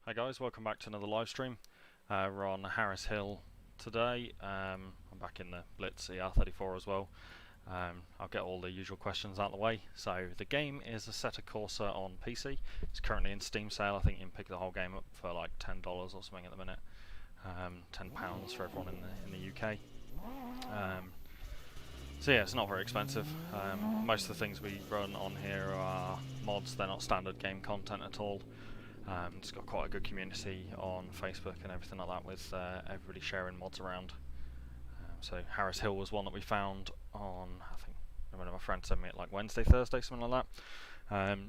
Hi guys, welcome back to another live stream. We're on Harris Hill today. I'm back in the Blitz ER34 as well. I'll get all the usual questions out of the way. So the game is Assetto Corsa on PC. It's currently in Steam sale. I think you can pick the whole game up for like $10 or something at the minute. £10 for everyone in the UK. So yeah, it's not very expensive. Most of the things we run on here are mods. They're not standard game content at all. It's got quite a good community on Facebook and everything like that, with everybody sharing mods around. So Harris Hill was one that we found on, I think, one of my friends sent me it like Wednesday, Thursday, something like that.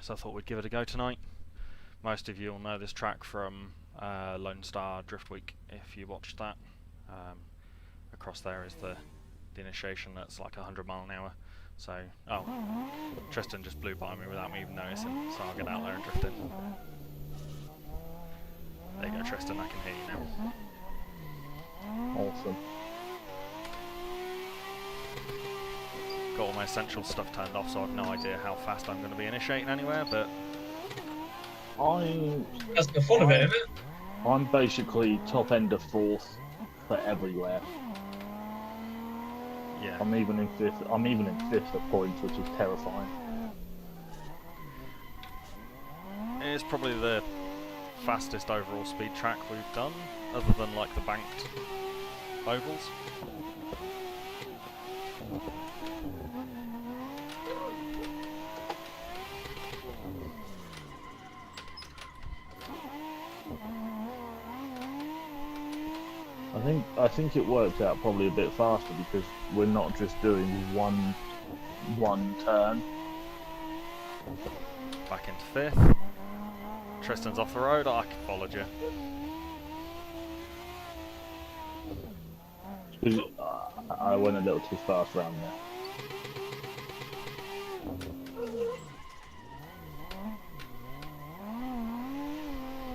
So I thought we'd give it a go tonight. Most of you will know this track from Lone Star Drift Week if you watched that. Across there is the initiation that's like 100 mile an hour. So, oh, Tristan just blew by me without me even noticing, so I'll get out there and drift in. There you go, Tristan, I can hear you now. Awesome. Got all my essential stuff turned off, so I've no idea how fast I'm going to be initiating anywhere, but... That's the fun of it, isn't it? I'm basically top end of fourth for everywhere. Yeah. I'm even in fifth at points, which is terrifying. It's probably the fastest overall speed track we've done, other than like the banked ovals. I think it worked out probably a bit faster because we're not just doing one turn. Back into fifth. Tristan's off the road. I followed you. I went a little too fast around there.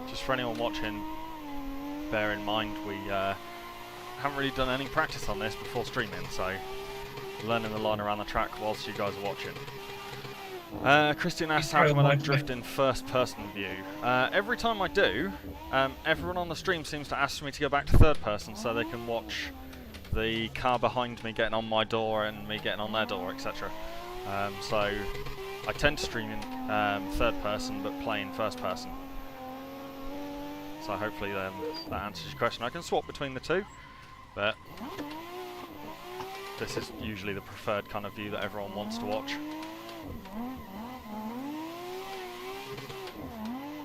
Just for anyone watching, bear in mind we haven't really done any practice on this before streaming, so learning the line around the track whilst you guys are watching. Christian asks, how come I don't drift in first-person view? Every time I do, everyone on the stream seems to ask me to go back to third-person so they can watch the car behind me getting on my door and me getting on their door, etc. So I tend to stream in third-person but play in first-person. So hopefully that answers your question. I can swap between the two, but this is usually the preferred kind of view that everyone wants to watch.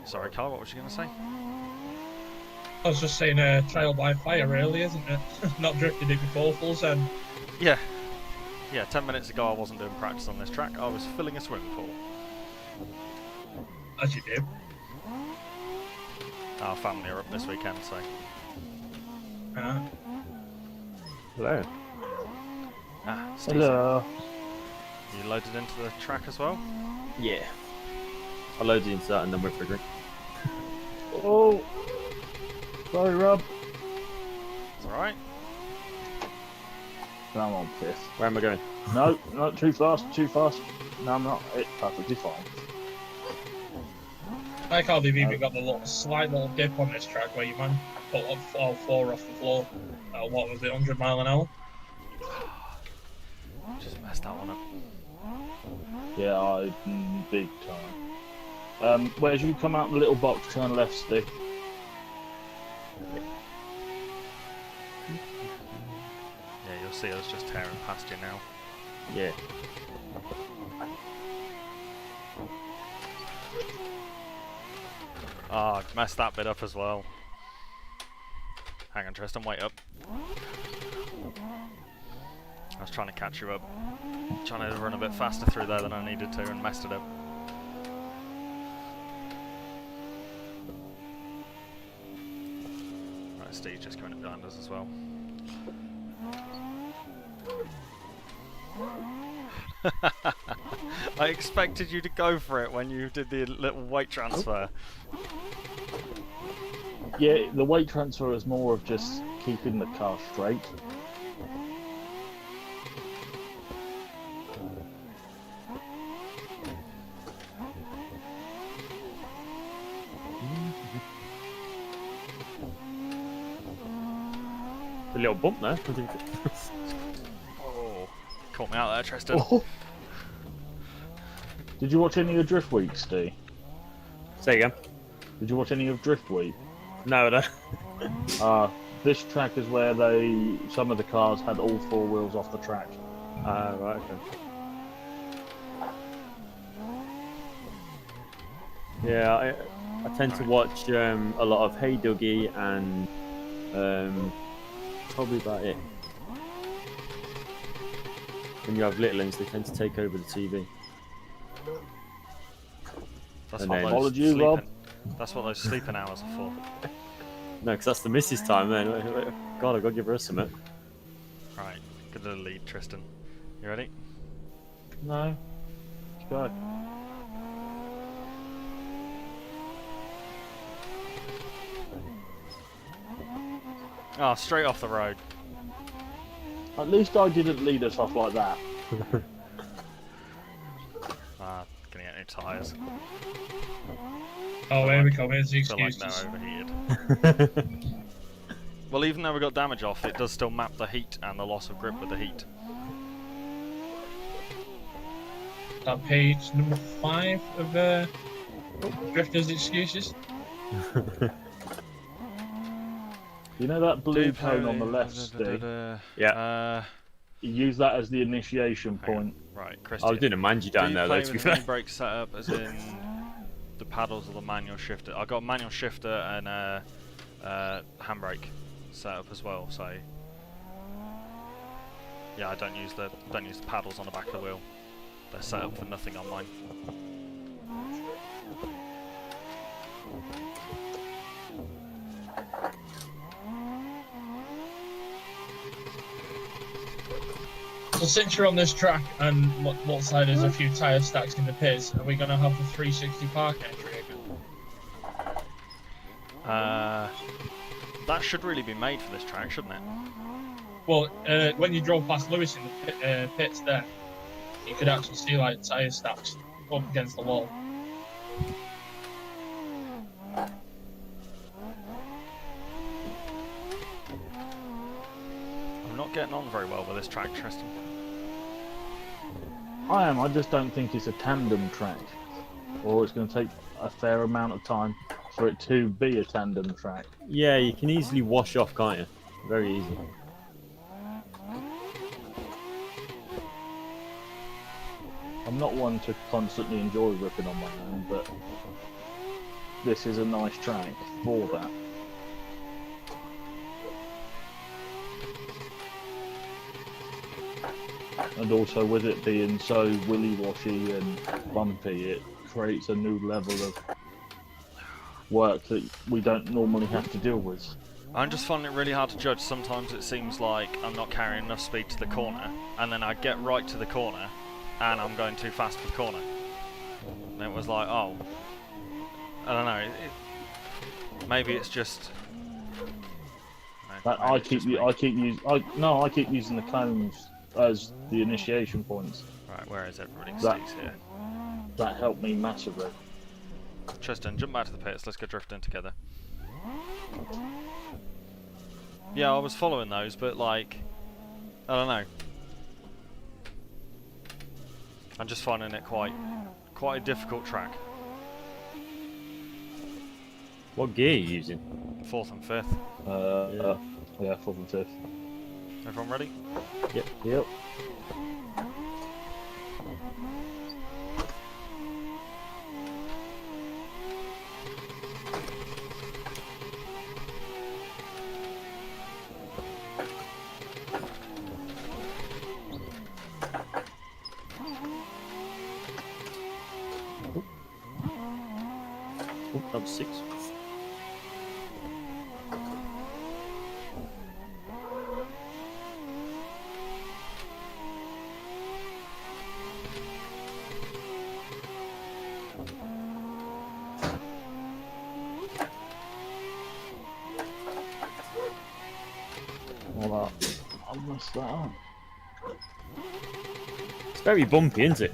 Sorry, Carl, what was you going to say? I was just saying trial by fire, really, isn't it? Not drifted it before full send. Yeah. Yeah, 10 minutes ago I wasn't doing practice on this track, I was filling a swimming pool. As you do. Our family are up this weekend, so... Hello. Ah, Steve. Hello. You loaded into the track as well? Yeah. I loaded into that and then went for a drink. Oh. Sorry, Rob. It's alright. No, I'm on piss. Where am I going? No, not too fast, too fast. No, I'm not. It's perfectly fine. I like how they've even got the slight little dip on this track where you man put all four off the floor at what was it, 100 mile an hour? Just messed that one up. Yeah, big time. Whereas you come out the little box, turn left stick. Yeah, you'll see us just tearing past you now. Yeah. Ah, oh, messed that bit up as well. Hang on, Tristan, wait up. I was trying to catch you up. Trying to run a bit faster through there than I needed to and messed it up. Right, Steve's just coming up behind us as well. I expected you to go for it when you did the little weight transfer. Yeah, the weight transfer is more of just keeping the car straight. A little bump there. Oh, caught me out there, Tristan. Oh. Did you watch any of Drift Week, Steve? Say again. Did you watch any of Drift Week? No, no. This track is where some of the cars had all four wheels off the track. Right, okay. Yeah, I tend to watch a lot of Hey Dougie and probably about it. When you have little ones, they tend to take over the TV. That's And what then- those Apologies, sleeping, Rob. that's what those sleeping hours are for. No, because that's the missus time then. God, I've got to give her something. Right, good little lead, Tristan. You ready? No. Let's go. Oh, straight off the road. At least I didn't lead us off like that. Ah, gonna get new tyres. Oh, here we come, here's the Feel like excuses. they're overheated. Well, even though we got damage off, it does still map the heat and the loss of grip with the heat. That page number 5 of Drifters' excuses. You know that blue cone on the left, Steve? Yeah. You use that as the initiation point. Right, I Christian. was doing a mangy down there, though, to be Do you play with fair. the brake setup as in the paddles or the manual shifter? I got a manual shifter and a handbrake setup as well, so yeah, I don't use the paddles on the back of the wheel. They're set up for nothing on mine. So since you're on this track and what side is a few tyre stacks in the pits, are we going to have the 360 park entry again? That should really be made for this track, shouldn't it? Well, when you drove past Lewis in the pits there, you could actually see like tyre stacks up against the wall. I'm not getting on very well with this track, Tristan. I am. I just don't think it's a tandem track, or it's going to take a fair amount of time for it to be a tandem track. Yeah, you can easily wash off, can't you? Very easy. I'm not one to constantly enjoy ripping on my own, but this is a nice track for that. And also with it being so willy-washy and bumpy, it creates a new level of work that we don't normally have to deal with. I'm just finding it really hard to judge. Sometimes it seems like I'm not carrying enough speed to the corner, and then I get right to the corner, and I'm going too fast for the corner. And it was like, oh, I don't know. Maybe it's just. But maybe I it's keep just me. I keep using the cones as the initiation points. Right, where is everybody? That- Steve's here. That helped me massively. Tristan, jump back to the pits. Let's go drifting together. Yeah, I was following those, but like, I don't know. I'm just finding it quite a difficult track. What gear are you using? 4th and 5th. Yeah, 4th and 5th. Everyone ready? Yep. Oh, that was 6. Well, I messed that up. It's very bumpy, isn't it?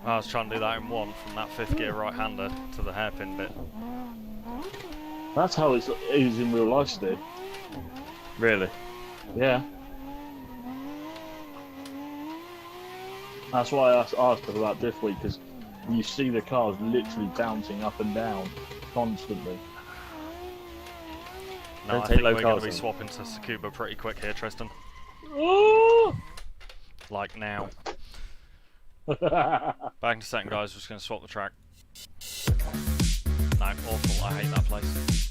I was trying to do that in one, from that 5th gear right-hander to the hairpin bit. That's how it is in real life, Steve. Really? Yeah. That's why I asked about this week, because you see the cars literally bouncing up and down constantly. No, Don't I take think low we're going to cars be on. swapping to Tsukuba pretty quick here, Tristan. Oh! Like now. Back in a second, guys. Just going to swap the track. No, awful. I hate that place.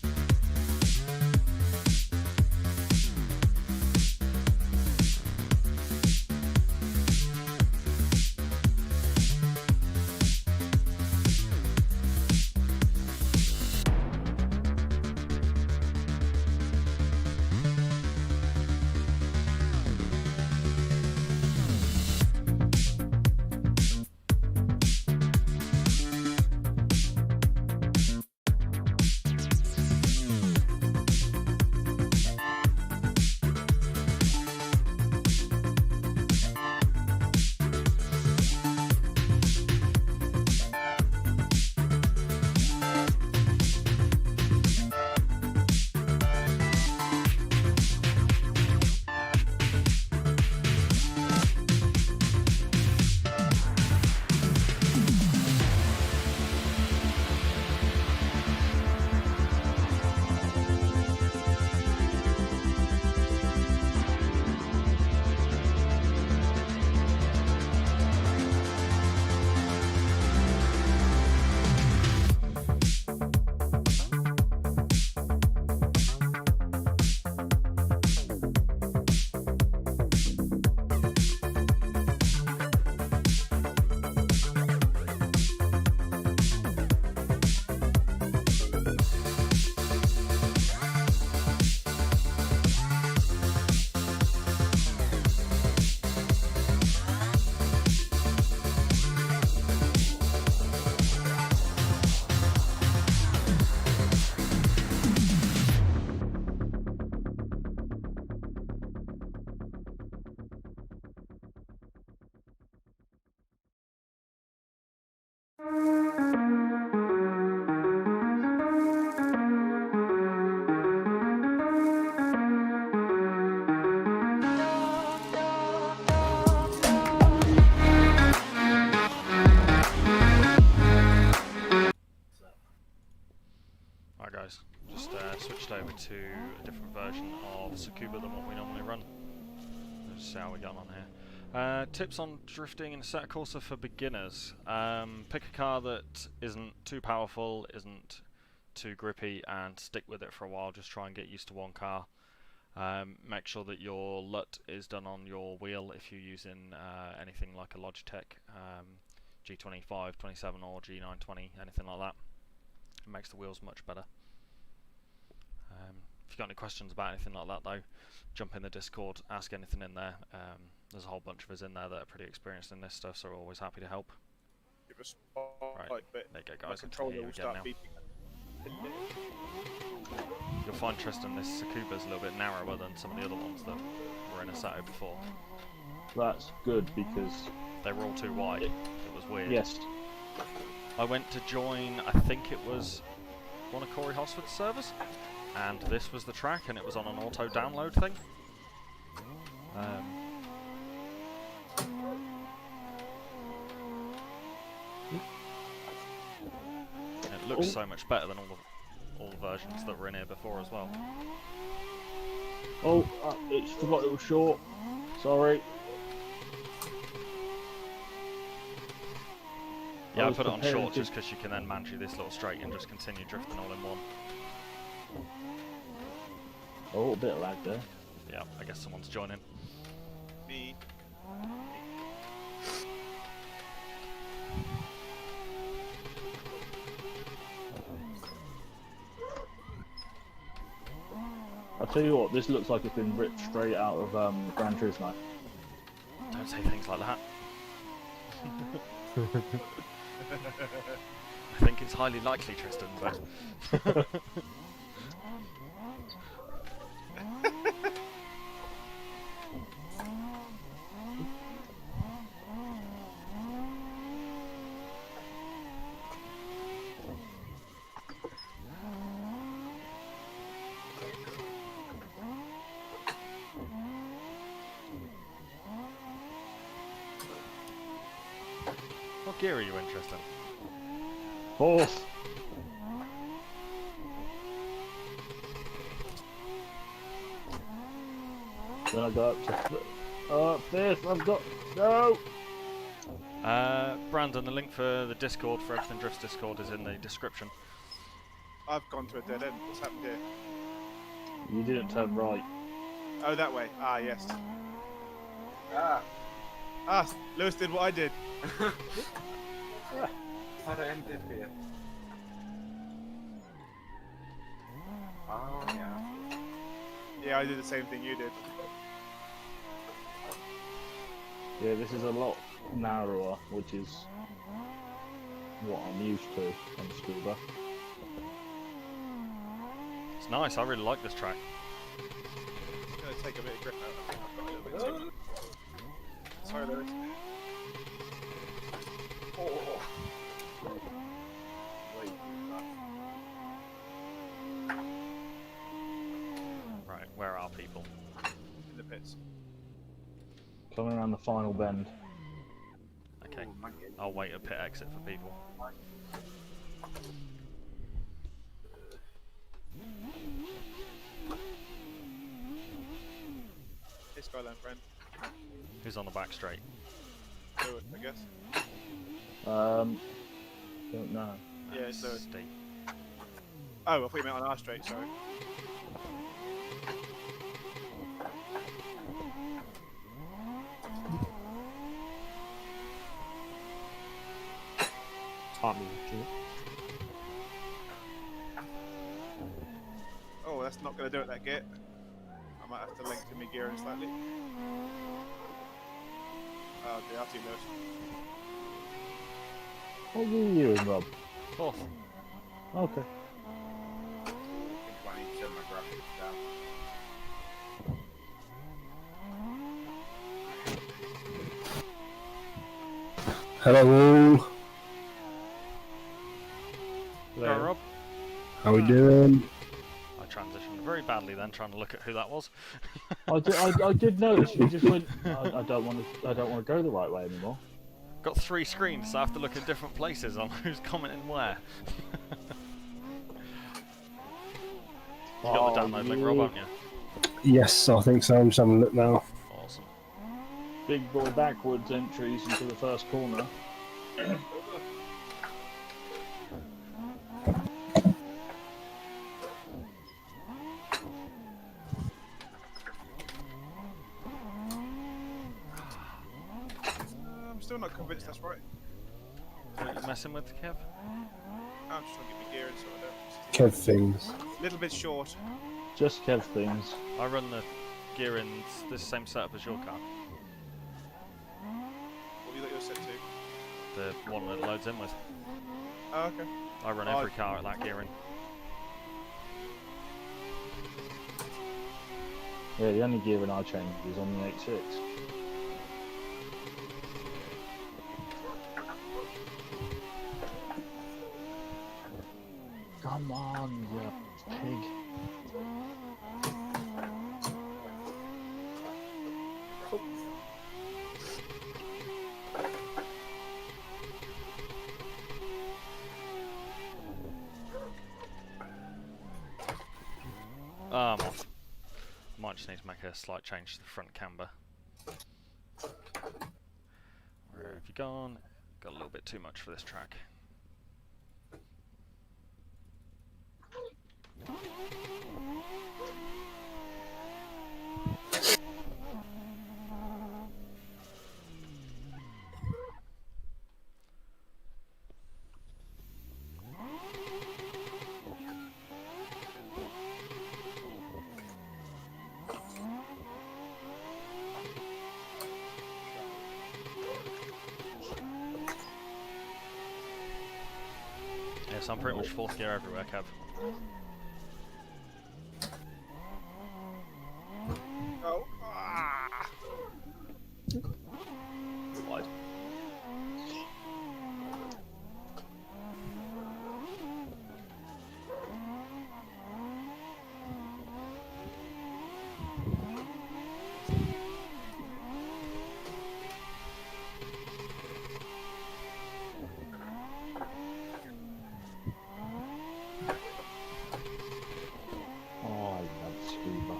different version of Tsukuba than what we normally run. Let's see how we get on here. Tips on drifting in Assetto Corsa for beginners. Pick a car that isn't too powerful, isn't too grippy, and stick with it for a while. Just try and get used to one car. Make sure that your LUT is done on your wheel if you're using anything like a Logitech G25, 27 or G920, anything like that. It makes the wheels much better. If you've got any questions about anything like that though, jump in the Discord, ask anything in there. There's a whole bunch of us in there that are pretty experienced in this stuff, so we're always happy to help. Give us right, but there you go my guys, controller will start now. beeping. You'll find, Tristan, this Tsukuba's a little bit narrower than some of the other ones that were in Assetto before. That's good because They were all too wide. It was weird. yes, I went to join, I think it was one of Corey Hosford's servers, and this was the track, and it was on an auto download thing. It looks so much better than all the versions that were in here before as well. oh, it's forgot it was short. Sorry. Yeah, I was put it on comparing short to- just because you can then manage this little straight and just continue drifting all in one. Oh, a bit of lag there. Yeah, I guess someone's joining. Me. I'll tell you what, this looks like it's been ripped straight out of Gran Turismo. Don't say things like that. I think it's highly likely, Tristan, but... What gear are you interested in? Fourth. Then I go up to fifth. I've got no. Brandon, the link for the Discord, for Everything Drift's Discord, is in the description. I've gone to a dead end. What's happened here? You didn't turn right. Oh, that way. Ah, yes. Ah, Ah, Lewis did what I did. how to end it here. Oh, yeah. Yeah, I did the same thing you did. Yeah, this is a lot narrower, which is what I'm used to on Scuba. It's nice, I really like this track. It's going to take a bit of grip out. I think I've got a little bit too much. Sorry, Lewis. Oh. Wait, Right, where are people? In the pits. Coming around the final bend. Okay, oh, man. I'll wait at pit exit for people. Hey, Skyline friend. Who's on the back straight? Lewis, I guess. Don't know. Yeah, it's Lewis. Steve. Oh, I thought you meant on our straight, sorry. Tommy. Oh, that's not going to do it, that git. I might have to lengthen my gearing slightly. Oh dear, I'll see Lewis. What were you in, Rob? Fourth. Okay. I think I need to turn my graphics down. Hello, Hello, Rob. how we doing? I transitioned very badly then, trying to look at who that was. I did notice you just went. I don't want to go the right way anymore. Got 3 screens, so I have to look in different places on who's commenting where. You got the download link, Rob, haven't you? Yes, I think so. I'm just having a look now. Awesome. Big boy backwards entries into the first corner. I'm still not convinced that's right. What are you messing with, Kev? I'm just trying to get my gear and sort of Kev things. a little bit short. Just Kev things. I run the gear in this same setup as your car. What have you got yours set to? The one that loads in with. Oh, okay. I run every car at that gearing. Yeah, the only gearing I change is on the 86. Come on, you pig. I'm off. Might just need to make a slight change to the front camber. Where have you gone? Got a little bit too much for this track. Yes, I'm pretty much fourth gear everywhere, Kev. Oh. Ah. Wide. Oh, I love scuba.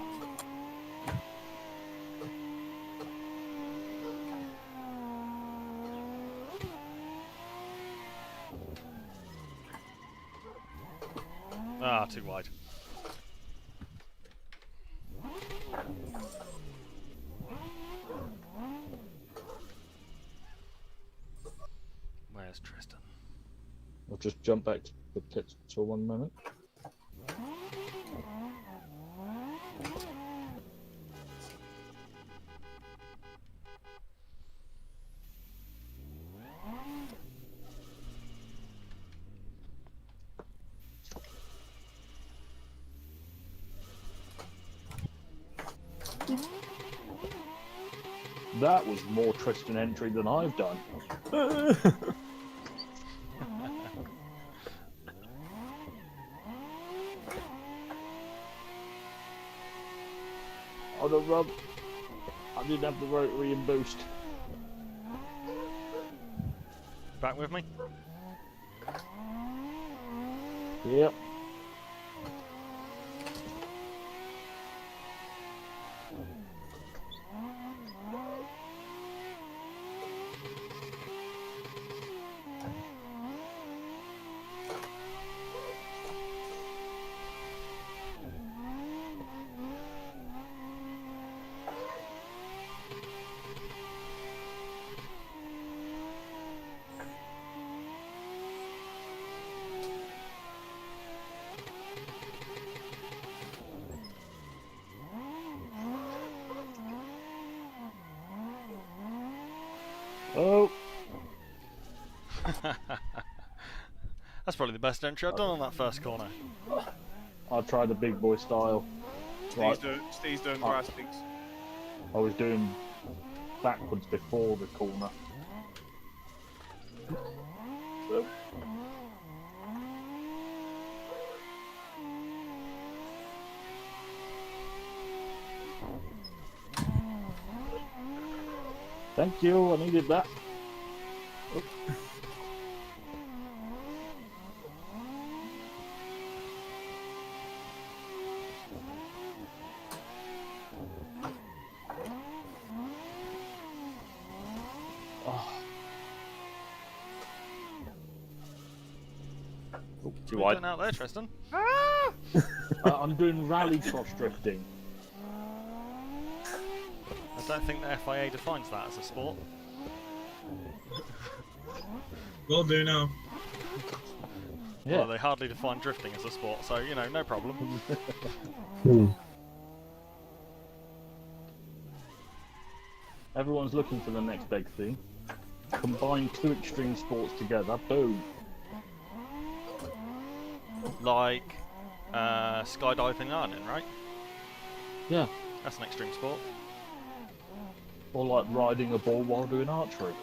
Ah, too wide. Where's Tristan? I'll just jump back to the pits for 1 minute. That was more Tristan entry than I've done. Oh no, Rob. I didn't have the rotary and boost. Back with me? Yep. Oh, That's probably the best entry I've done on that first corner. I tried the big boy style. Right, Steve's doing grass things. I was doing backwards before the corner. Thank you, I needed that. Too What are you wide. doing out there, Tristan? I'm doing rallycross drifting. I don't think the FIA defines that as a sport. Will do now. Yeah. Well, they hardly define drifting as a sport, so, you know, no problem. Hmm. Everyone's looking for the next big thing. Combine two extreme sports together, boom. Like skydiving and ironing, right? Yeah. That's an extreme sport. Or like riding a bull while doing archery.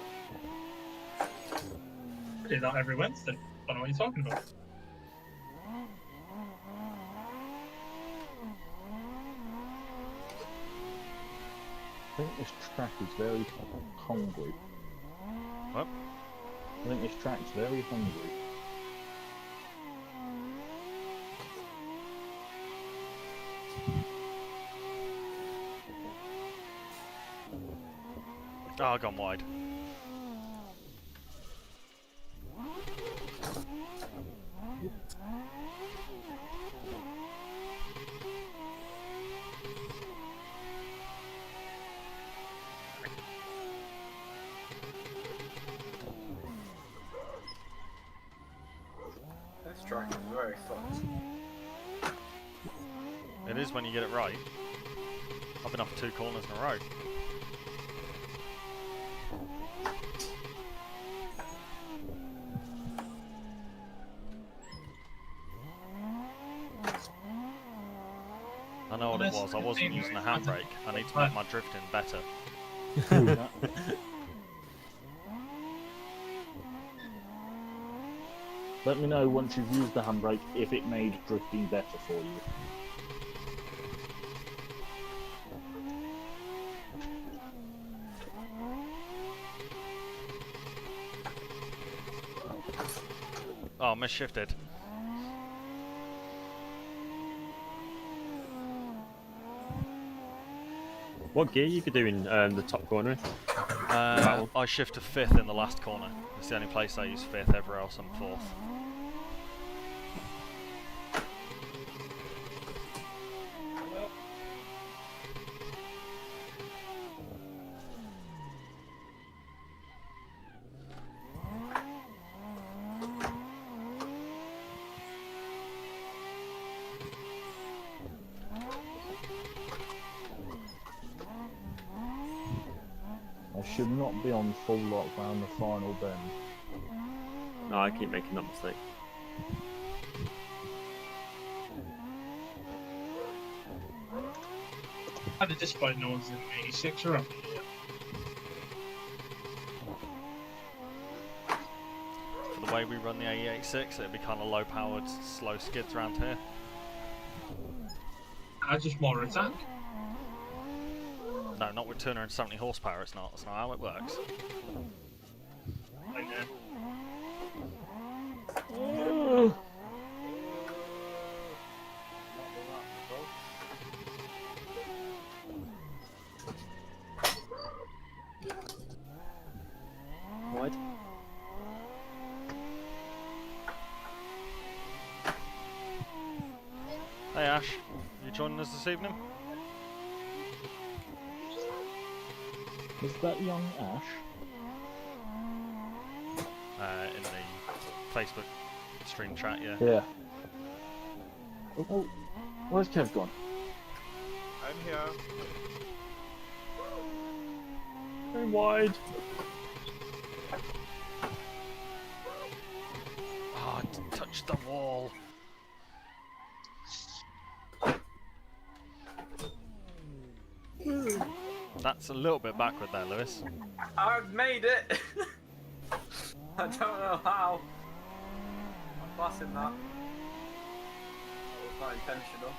I do that every Wednesday. Don't know what you're talking about. I think this track is very hungry. What? I think this track's very hungry. Oh, I've gone wide. This track is very fun. It is when you get it right. I've been off 2 corners in a row. I know what it was. I wasn't using the handbrake. I need to make my drifting better. Let me know once you've used the handbrake if it made drifting better for you. Oh, misshifted. What gear you could do in the top corner? I shift to 5th in the last corner. It's the only place I use 5th, everywhere else I'm 4th. I should not be on full lock round the final bend. No, I keep making that mistake. At this point, no one's in 86 or up. For the way we run the AE86, it'd be kind of low-powered, slow skids around here. I just more attack. No, not with 270 horsepower, it's not. That's not how it works. Like, Wide. Hey Ash, you joining us this evening? Is that young Ash? In the Facebook stream chat, yeah. Yeah. Oh, where's Kev gone? I'm here. Very wide. Oh, I touched the wall. That's a little bit backward there, Lewis. I've made it! I don't know how. I'm passing that. That was not intentional.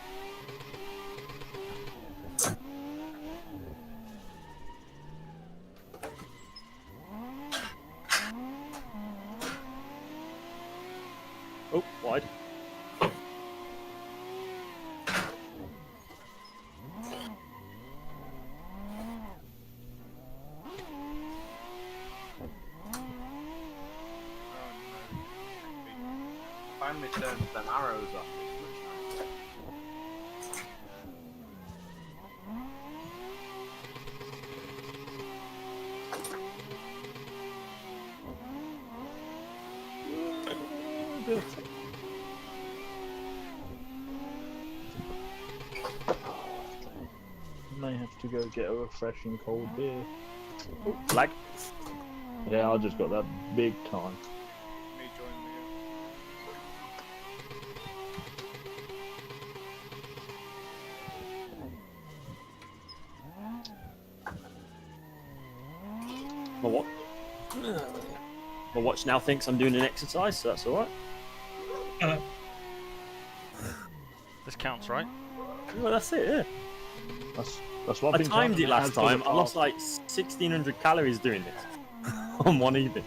Oh, wide. finally turned them arrows off. It's much nicer. May have to go get a refreshing cold beer. Lag. Yeah, I just got that big time. Me joining My what? My watch now thinks I'm doing an exercise, so that's alright. This counts, right? Well, that's it, yeah. That's what I I've been timed trying it to last add for the time. I lost past- like 1,600 calories doing this on one evening.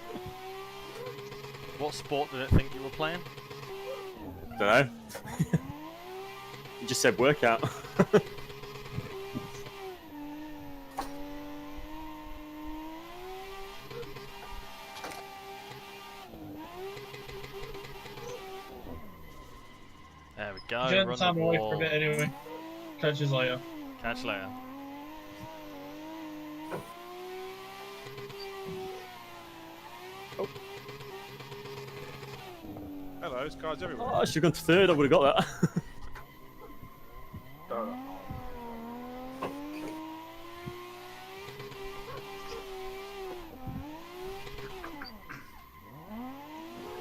What sport did it think you were playing? Don't know. You just said workout. There we go. Get Run time the away wall. for a bit anyway. Catch you later. Catch you later. Hello, there's cars everywhere. Oh, I should have gone to third. I would have got that.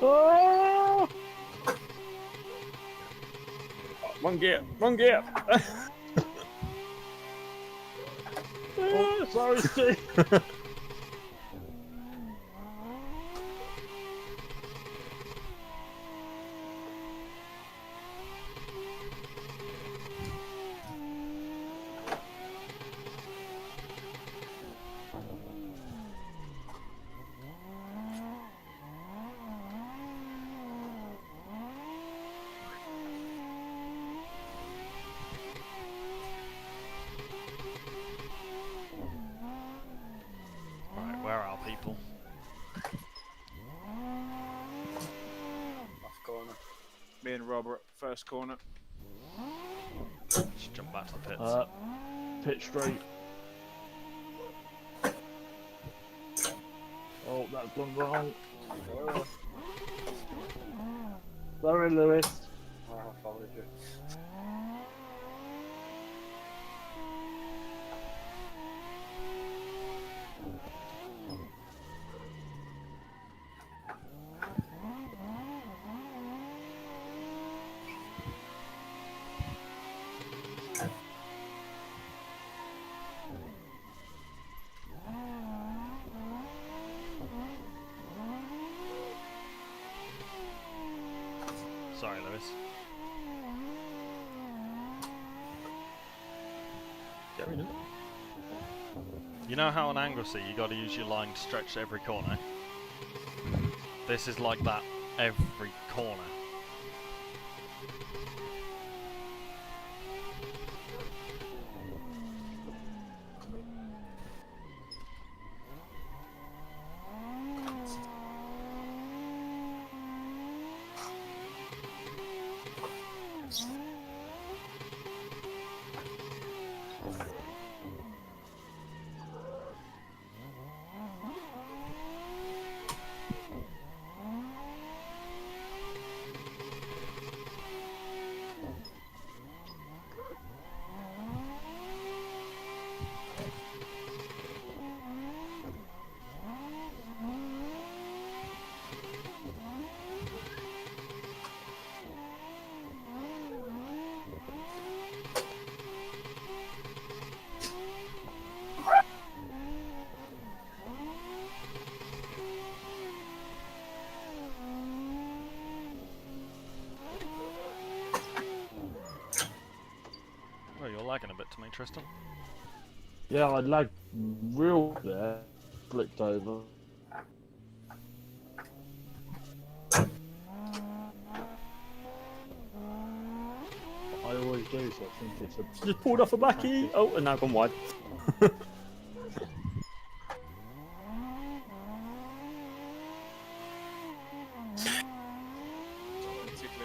Oh! One gear. One gear. Oh, sorry, Steve. Right, where are people? Last corner. Me and Rob are at first corner. Just jump back to the pits. Pit straight. Oh, that's gone wrong. Sorry, Lewis. Oh, I followed you. Sorry, Lewis. You know how on Anglesey you got to use your line to stretch every corner? This is like that every corner. Oh, you're lagging a bit to me, Tristan. Yeah, I lagged real there. Flipped over. I always do, so I think it's a... Just pulled off a backy. Oh, and now gone wide. Particularly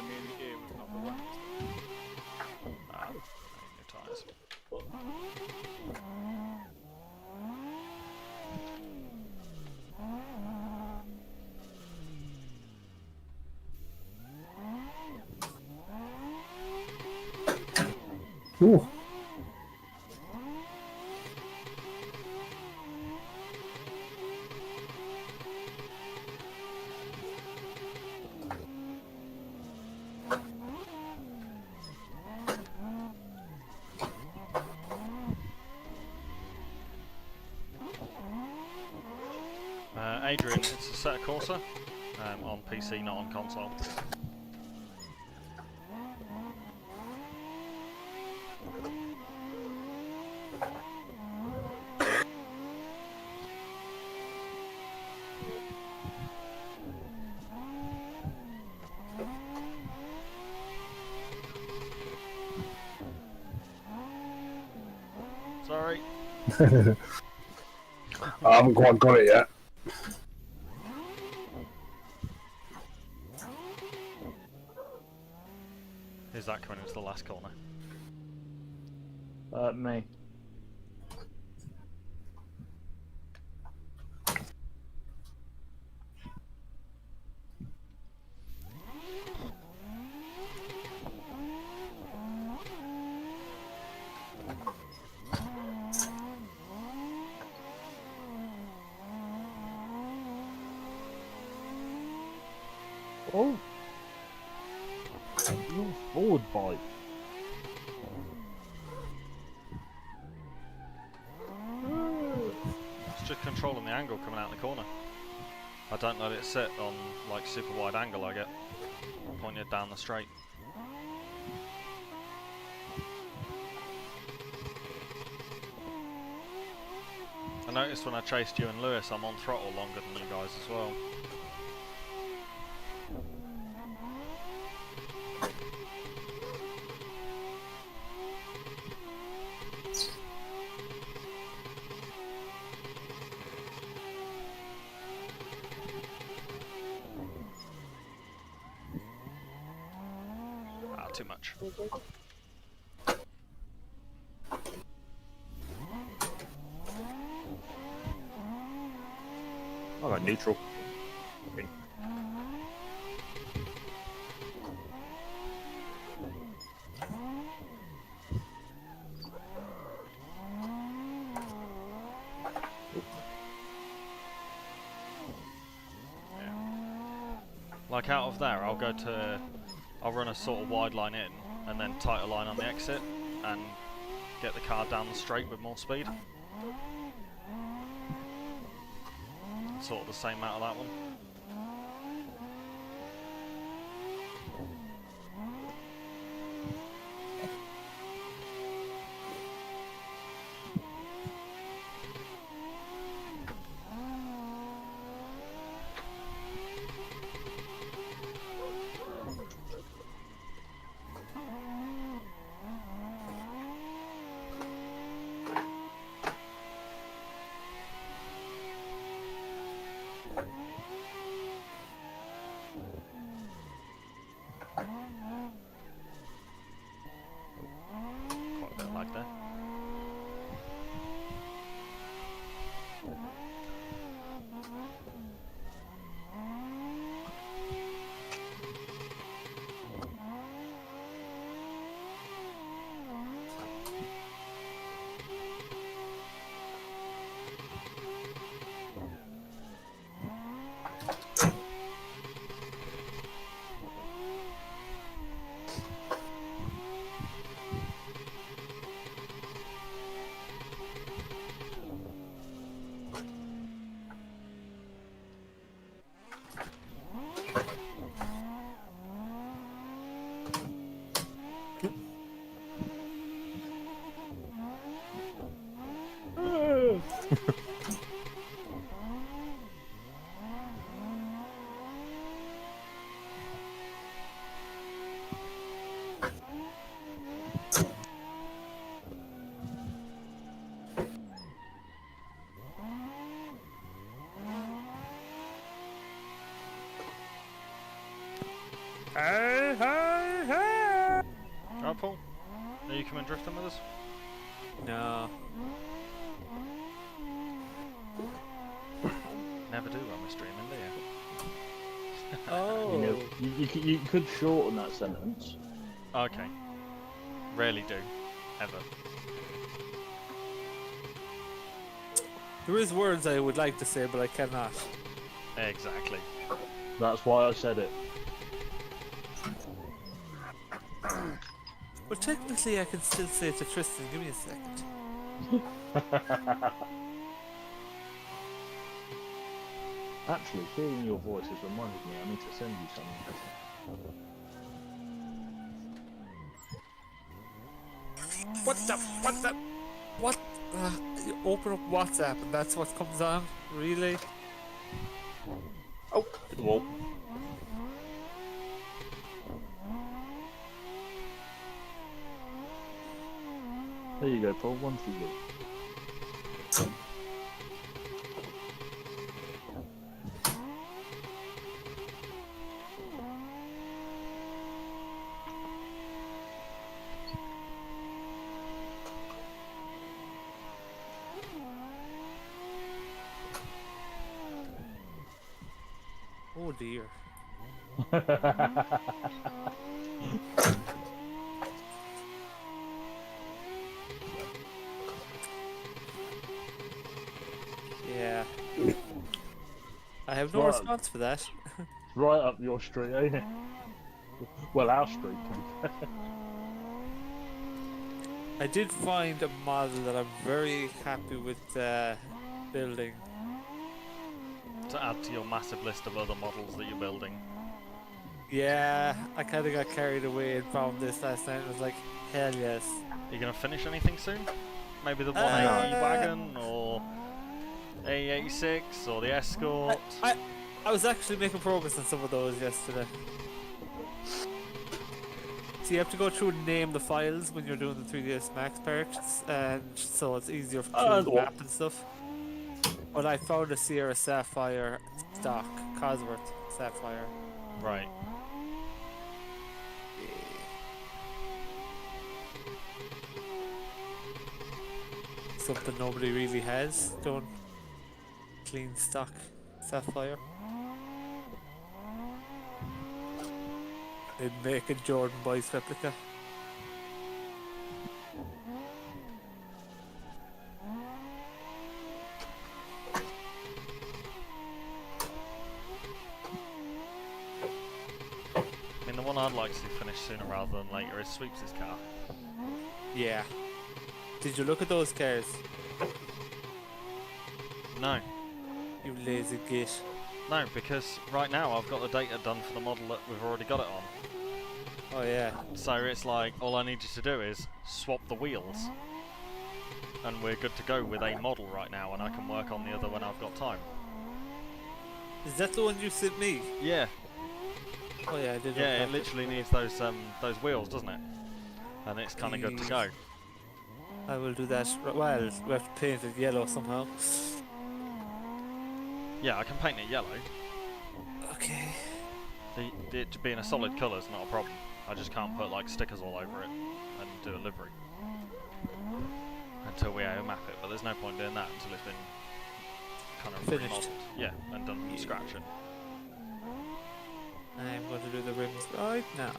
Ooh. Adrian, it's Assetto Corsa on PC, not on console. Sorry. I haven't quite got it yet. Who's that coming into the last corner? Me. Oh! Your forward bike. It's just controlling the angle coming out the corner. I don't let it sit on like super wide angle I get pointed down the straight. I noticed when I chased you and Lewis I'm on throttle longer than you guys as well. Too much. I got neutral. Like out of there, I'll run a sort of wide line in, and then tighter line on the exit, and get the car down the straight with more speed. Sort of the same out of that one. Quite a bit of lag there. Hey, hey, hey! Alright, Paul, are you coming drifting with us? No. Never do when we're streaming, do you? Oh. You know, you could shorten that sentence. Okay. Rarely do. Ever. There is words I would like to say, but I cannot. Exactly. That's why I said it. Well, technically, I can still say it to Tristan. Give me a second. Actually, hearing your voice has reminded me I need to send you something. What the? What the? What? You open up WhatsApp and that's what comes on? Really? Oh, hit the wall. There you go, Paul. One for you. Oh dear. Yeah. I have no Right. response for that. Right up your street, ain't it? Well, our street. I did find a model that I'm very happy with building. To add to your massive list of other models that you're building. Yeah, I kind of got carried away and found this last night and was like, hell yes. Are you going to finish anything soon? Maybe the 180 wagon, or A86, or the Escort? I was actually making progress on some of those yesterday. So you have to go through and name the files when you're doing the 3ds Max parts, and so it's easier to map and stuff. But I found a Sierra Sapphire stock, Cosworth Sapphire. Right. Something nobody really has. Don't clean stock Sapphire. They'd make a Jordan Boys replica. I mean, the one I'd like to see finished sooner rather than later is Sweeps' car. Yeah. Did you look at those cars? No. You lazy git. No, because right now I've got the data done for the model that we've already got it on. Oh yeah. So it's like, all I need you to do is swap the wheels. And we're good to go with a model right now, and I can work on the other when I've got time. Is that the one you sent me? Yeah. Oh yeah, I did. Yeah, it literally needs those wheels, doesn't it? And it's kind of good to go. I will do that. Well, we have to paint it yellow somehow. Yeah, I can paint it yellow. Okay. It being a solid colour is not a problem. I just can't put like stickers all over it and do a livery until we map it. But there's no point doing that until it's been kind of Finished. remodeled. Yeah, and done from scratch. And I'm going to do the rims right now.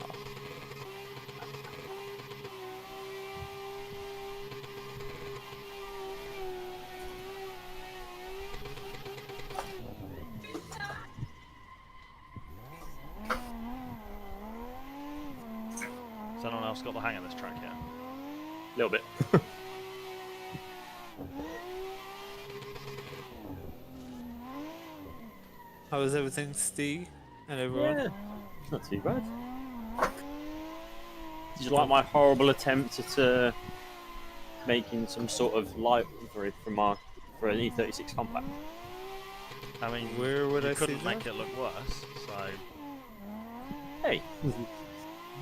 has anyone else got the hang of this track yet? A little bit. How is everything, Steve? And everyone? Yeah, not too bad. Did you like my horrible attempt at making some sort of library for an E36 compact? I mean, Where would you I see couldn't make that? it look worse, so... Hey,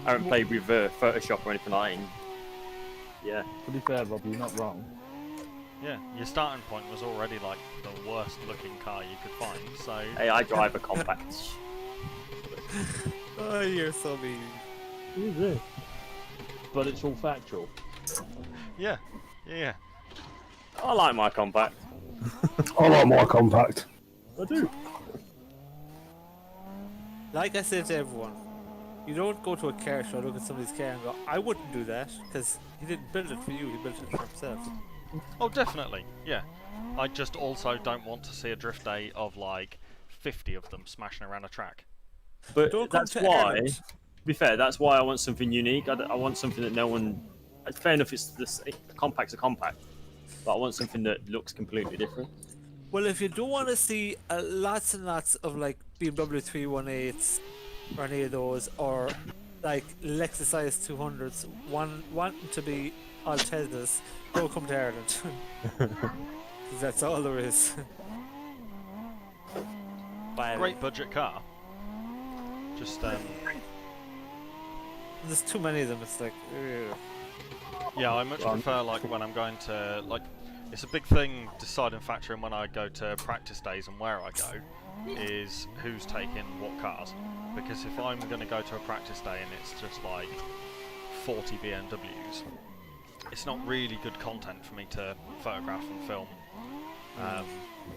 I haven't played with Photoshop or anything like that. Yeah. To be fair, Rob, you're not wrong. Yeah, your starting point was already like the worst looking car you could find, so... Hey, I drive a compact. Oh, you're so mean. But it's all factual. Yeah, Yeah. I like my compact. I like my compact. I do. Like I said to everyone, you don't go to a car show, look at somebody's car and go, I wouldn't do that, because he didn't build it for you, he built it for himself. Oh, definitely. Yeah. I just also don't want to see a drift day of like 50 of them smashing around a track. But Don't come that's to why, Ireland. to be fair, that's why I want something unique. I want something that no one. Fair enough, it's this compact's a compact, but I want something that looks completely different. Well, if you don't want to see lots and lots of like BMW 318s or any of those, or like Lexus IS200s, wanting to be Altezas, don't come to Ireland. 'Cause that's all there is. Great budget car. Just There's too many of them. It's like, ugh. yeah, I much prefer like when I'm going to like. It's a big thing deciding factoring when I go to practice days and where I go is who's taking what cars. Because if I'm going to go to a practice day and it's just like 40 BMWs, it's not really good content for me to photograph and film.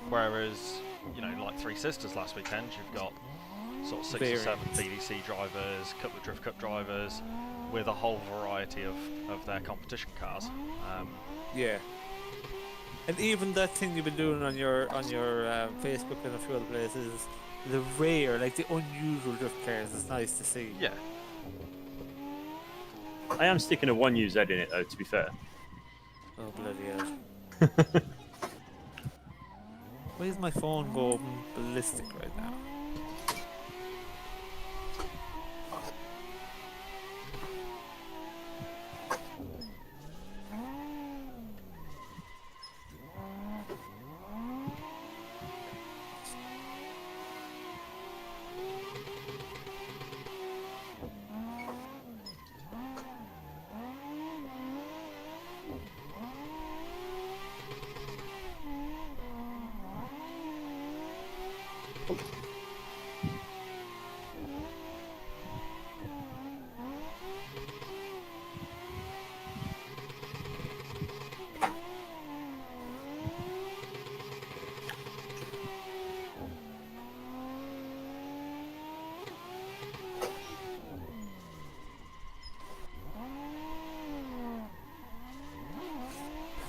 Whereas, you know, like Three Sisters last weekend, you've got sort of 6 or 7 BDC drivers, couple of Drift Cup drivers, with a whole variety of their competition cars. Yeah. And even that thing you've been doing on your Facebook and a few other places, the rare, like the unusual drift cars, is nice to see. Yeah. I am sticking a 1UZ in it though, to be fair. Oh bloody hell! Why is my phone going ballistic right now?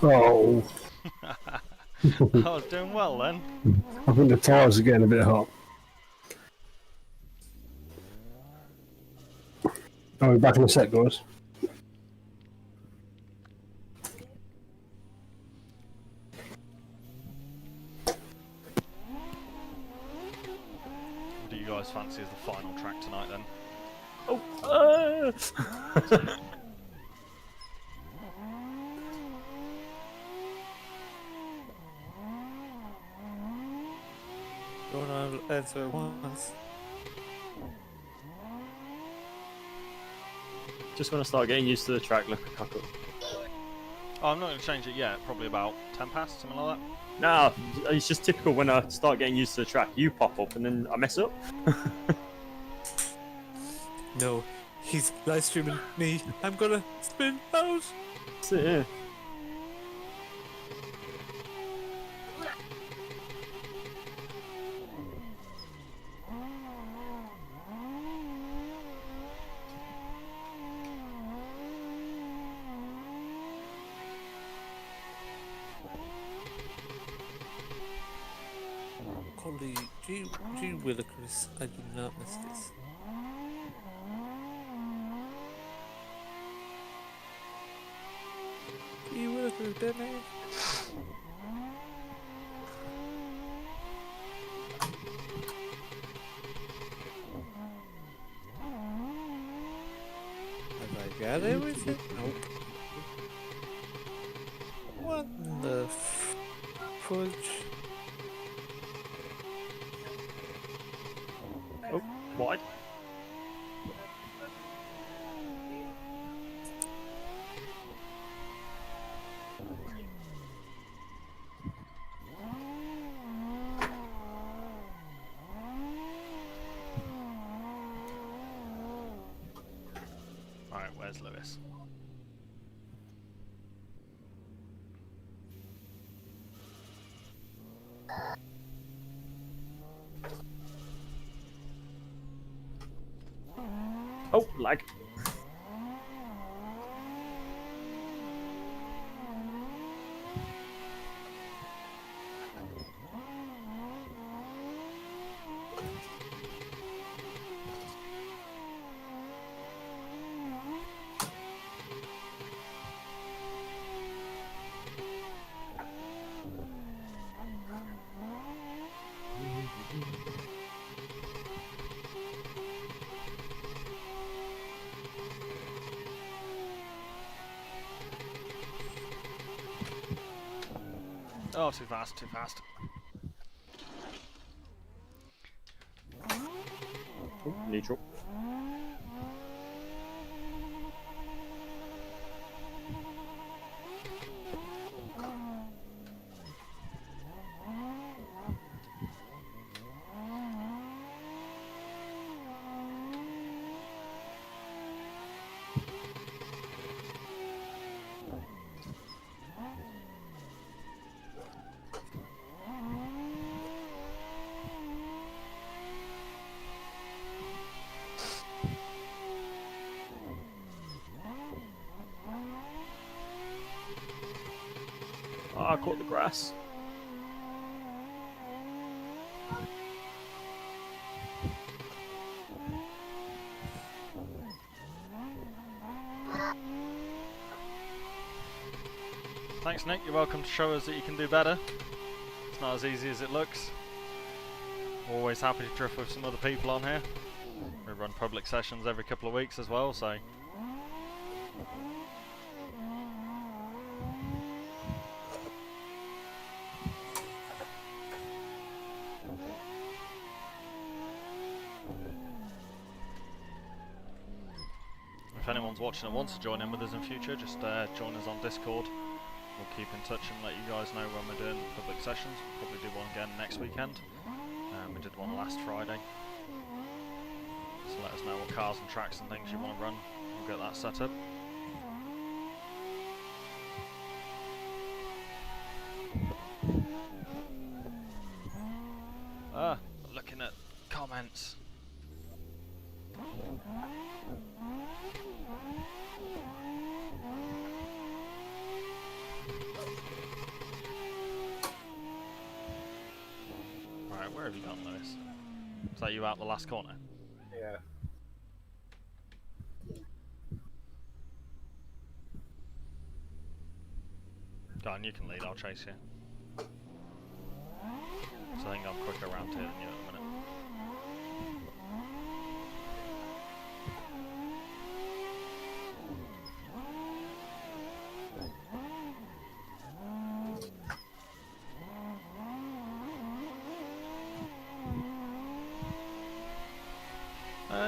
Oh, I was doing well then. I think the tyres are getting a bit hot. I'll be back in a sec, guys. What do you guys fancy as the final track tonight then? Don't answer once. Just want to start getting used to the track. Look, cock up. Oh, I'm not going to change it yet. Probably about 10 past, something like that. Nah, it's just typical when I start getting used to the track. You pop up and then I mess up. No, he's live streaming me. I'm gonna spin out. That's it, yeah. Holy gee willikers, I did not miss this. Gee willikers, damn it. Have I got everything? Nope. What in the fudge? Oh, what? Alright, where's Lewis? Oh, lag. Oh, too fast, too fast. Oh, neutral. Ah, I caught the grass. Thanks, Nick. You're welcome to show us that you can do better. It's not as easy as it looks. Always happy to drift with some other people on here. We run public sessions every couple of weeks as well, so... If anyone's watching and wants to join in with us in future, just join us on Discord. We'll keep in touch and let you guys know when we're doing public sessions. We'll probably do one again next weekend. We did one last Friday. So let us know what cars and tracks and things you want to run. We'll get that set up. Looking at comments. Right, where have you gone, Lewis? Is that you out the last corner? Yeah. Go on, you can lead, I'll chase you. So I think I'm quicker around here than you at the minute.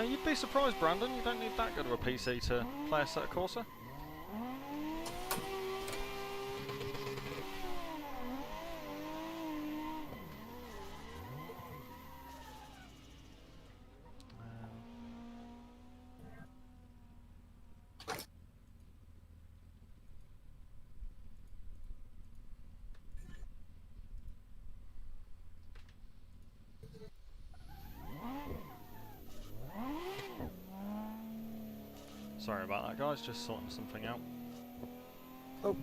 You'd be surprised, Brandon, you don't need that good of a PC to play Assetto Corsa. Sorry about that, guys, just sorting something out. Oh.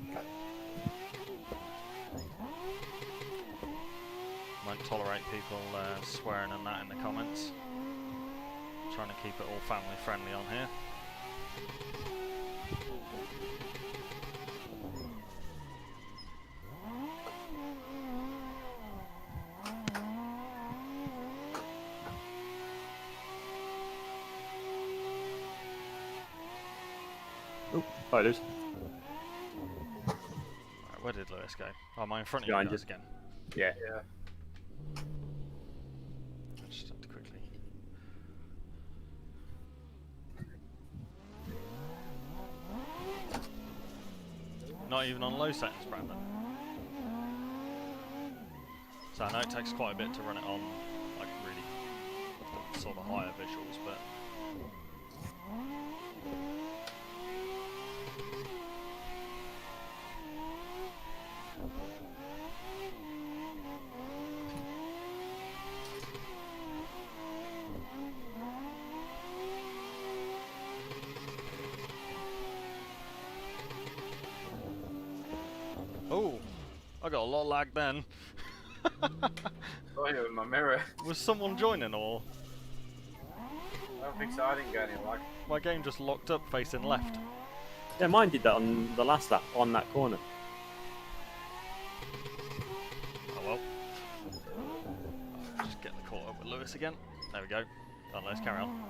Won't tolerate people swearing and that in the comments. Trying to keep it all family friendly on here. Oh, fighters. Right, where did Lewis go? Oh, am I in front of Behind you guys you. again? Yeah. Yeah. I just have to quickly... Not even on low settings, Brandon. So I know it takes quite a bit to run it on, like, really sort of higher visuals, but... I got a lot of lag then. Saw you in my mirror. Was someone joining or I don't think so. I didn't get any lag. my game just locked up facing left? Yeah, mine did that on the last lap on that corner. Oh well. I'll just get the caught up with Lewis again. There we go. Right, let's carry on.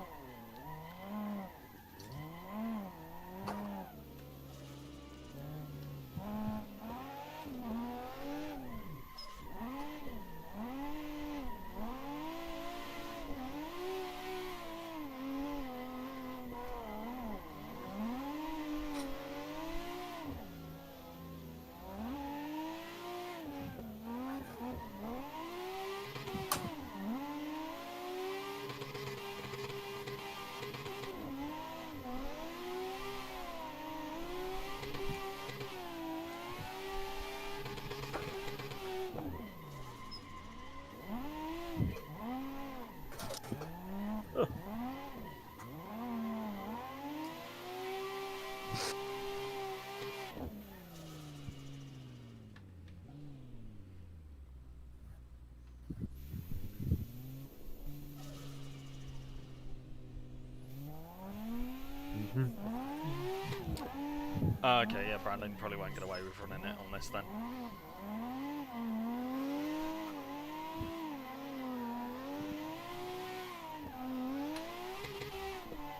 Okay, yeah, Brandon probably won't get away with running it on this then.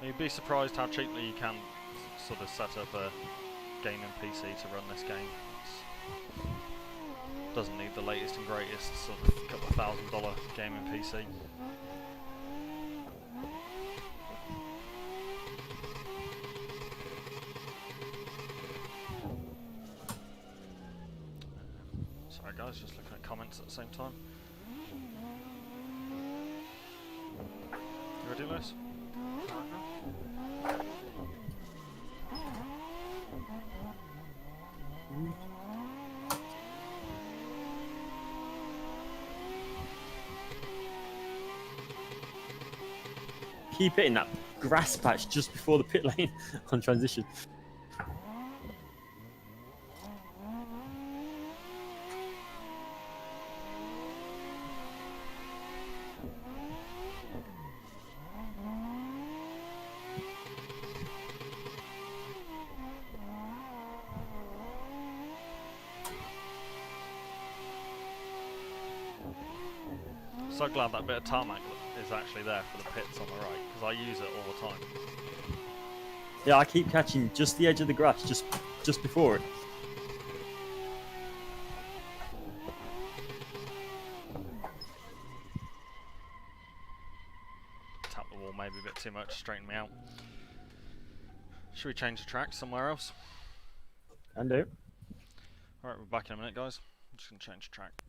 You'd be surprised how cheaply you can sort of set up a gaming PC to run this game. Doesn't need the latest and greatest sort of couple of $1,000 gaming PC. Sorry guys, just looking at comments at the same time. You ready, Lewis? Keep hitting that grass patch just before the pit lane on transition. So glad that bit of tarmac is actually there for the pits on the right, because I use it all the time. Yeah, I keep catching just the edge of the grass, just before it. Tap the wall maybe a bit too much, straighten me out. Should we change the track somewhere else? Can do. Alright, we're back in a minute guys. I'm just going to change the track.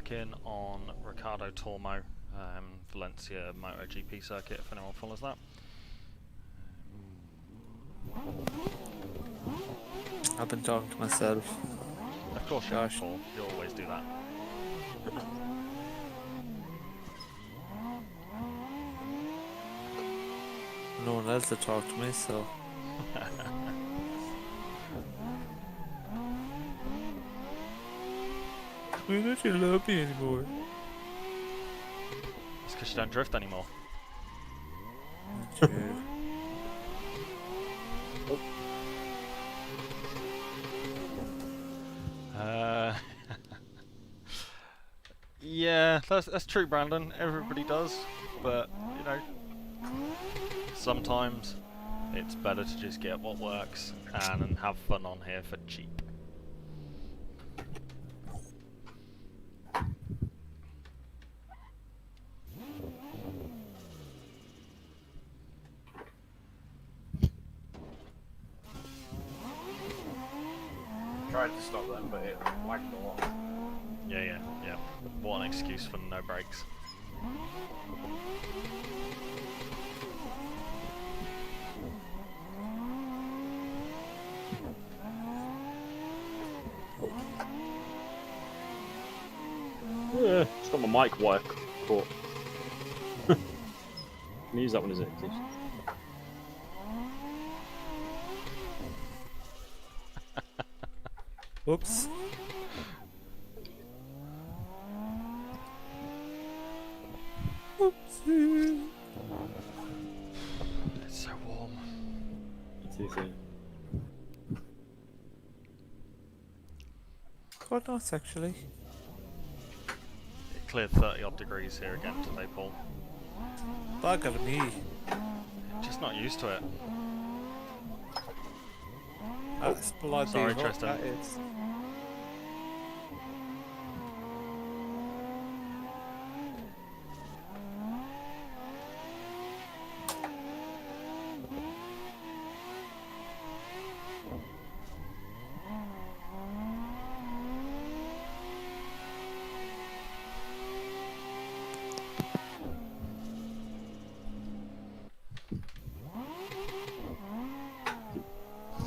back in on Ricardo Tormo, Valencia MotoGP circuit, if anyone follows that. I've been talking to myself. Of course you have, Paul. You always do that. No one else to talk to me, so. We don't actually love me anymore. It's because you don't drift anymore. True. Yeah, that's true, Brandon. Everybody does, but you know, sometimes it's better to just get what works and have fun on here for cheap. Tried to stop them, but it lagged a lot. Yeah. What an excuse for no brakes. Yeah, it's got my mic wire caught. Can you use that one, is it? Oops. Oopsie. It's so warm. It is, Quite nice, actually. It cleared 30 odd degrees here again today, Paul. Bug of me. Just not used to it. That's bloody Sorry, hot, Tristan. that is.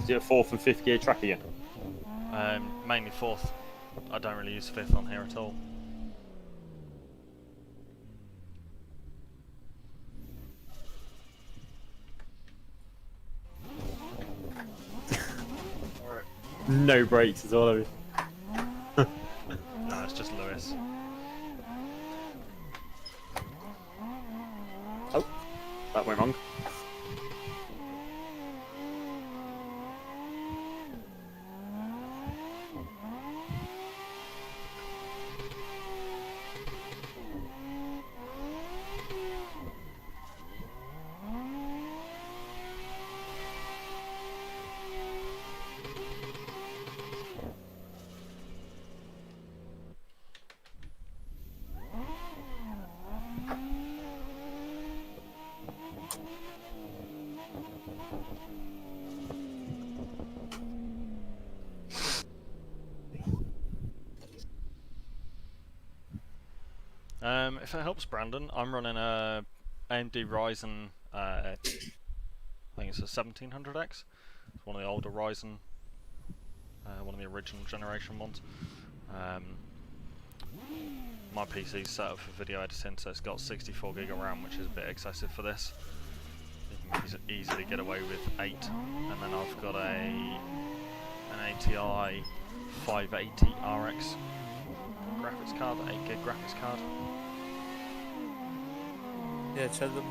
Is it a 4th and 5th gear track again? Mainly 4th. I don't really use 5th on here at all. No brakes as well, have you? No, it's just Lewis. Oh, that went wrong. If it helps Brandon, I'm running a AMD Ryzen, I think it's a 1700X. It's one of the older Ryzen, one of the original generation ones. My PC's set up for video editing, so it's got 64 gig of RAM, which is a bit excessive for this. You can easily get away with 8, and then I've got an ATI 580 RX graphics card, 8 gig graphics card. Yeah, tell them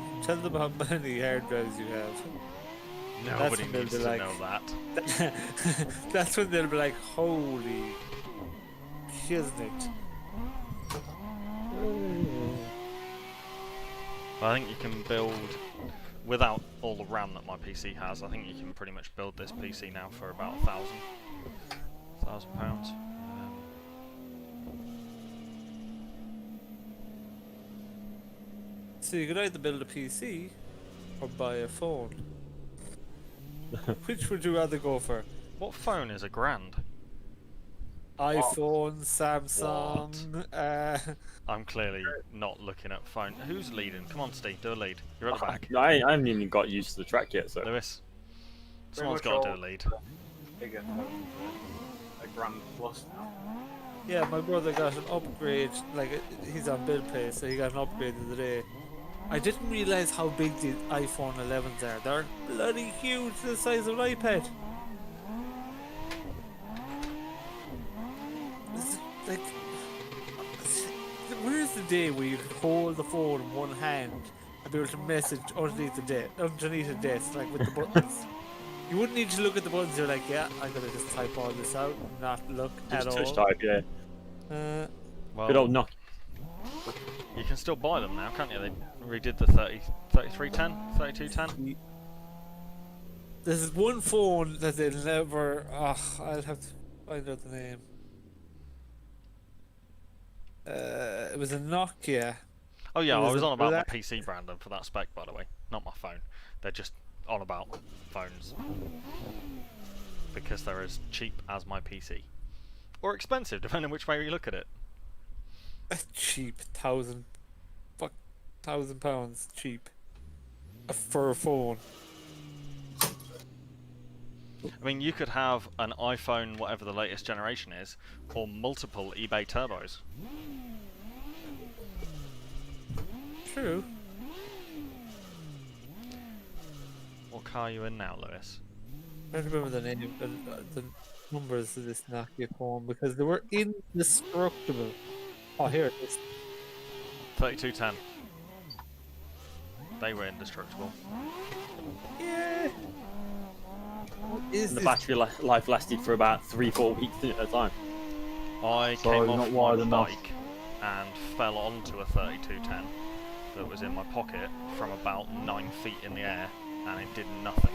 how many hard drives you have. Nobody when they'll needs be to like- know that. That's when they'll be like, holy shiznit. I think you can build, without all the RAM that my PC has, I think you can pretty much build this PC now for about £1,000. So you could either build a PC or buy a phone. Which would you rather go for? What phone is £1,000? iPhone, Samsung. I'm clearly not looking at phone. Who's leading? Come on, Steve, do a lead. You're at the back. No, I haven't even got used to the track yet, so. Lewis, Pretty someone's much got to all do a lead. Bigger phones are a grand plus now. Yeah, my brother got an upgrade. Like he's on bill pay, so he got an upgrade the other day. I didn't realize how big the iPhone 11s are. They're bloody huge, the size of an iPad. It's like, where's the day where you could hold the phone in one hand and be able to message underneath a desk, like with the buttons? You wouldn't need to look at the buttons. You're like, yeah, I'm gonna just type all this out and not look at Just all. touch type, yeah. Well, Good old knock. you can still buy them now, can't you? They redid the 3310, 3210. There's one phone that they'll never. I'll have to find out the name. It was a Nokia. Oh yeah, It I was was a on about black- the PC brand for that spec, by the way, not my phone. They're just on about phones because they're as cheap as my PC, or expensive, depending which way you look at it. Cheap, £1,000 cheap for a phone. I mean, you could have an iPhone, whatever the latest generation is, or multiple eBay turbos. True. What car are you in now, Lewis? I don't remember the name, the numbers of this Nokia phone because they were indestructible. Oh, here it is. 3210. They were indestructible. Yeah. What is And the this? battery life lasted for about 3-4 weeks at a time. I Sorry, came not off wide my enough. bike and fell onto a 3210 that was in my pocket from about 9 feet in the air, and it did nothing.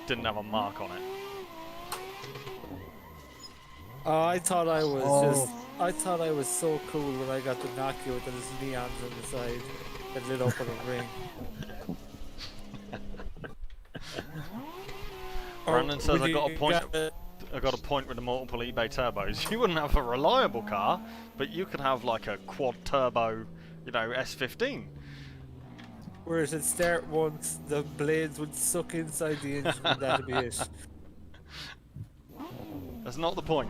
Didn't have a mark on it. I thought I was so cool when I got the Nokia with those neons on the side that lit up on a ring. Brandon says when I got a you point. got I got a point with the multiple eBay turbos. You wouldn't have a reliable car, but you could have like a quad turbo, S15. where it'd start once, the blades would suck inside the engine, and that'd be it. That's not the point.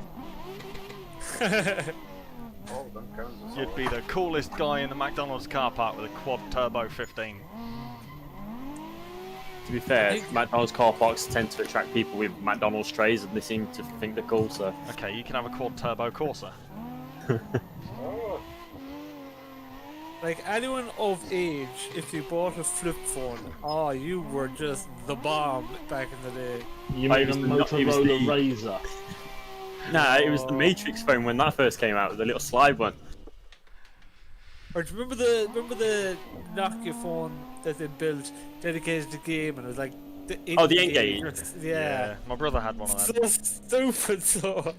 All of them counts as You'd be the coolest guy in the McDonald's car park with a quad turbo 15. To be fair, McDonald's car parks tend to attract people with McDonald's trays, and they seem to think they're cool. So Okay, you can have a quad turbo Corsa. Oh, Like anyone of age, if you bought a flip phone, you were just the bomb back in the day. You Oh, mean it a was the- it was Motorola the- Razor? nah, it was the Matrix phone when that first came out, the little slide one. Or do you remember the Nokia phone that they built dedicated to game, and it was like the N-Gage. Yeah. My brother had one of them. So stupid, so.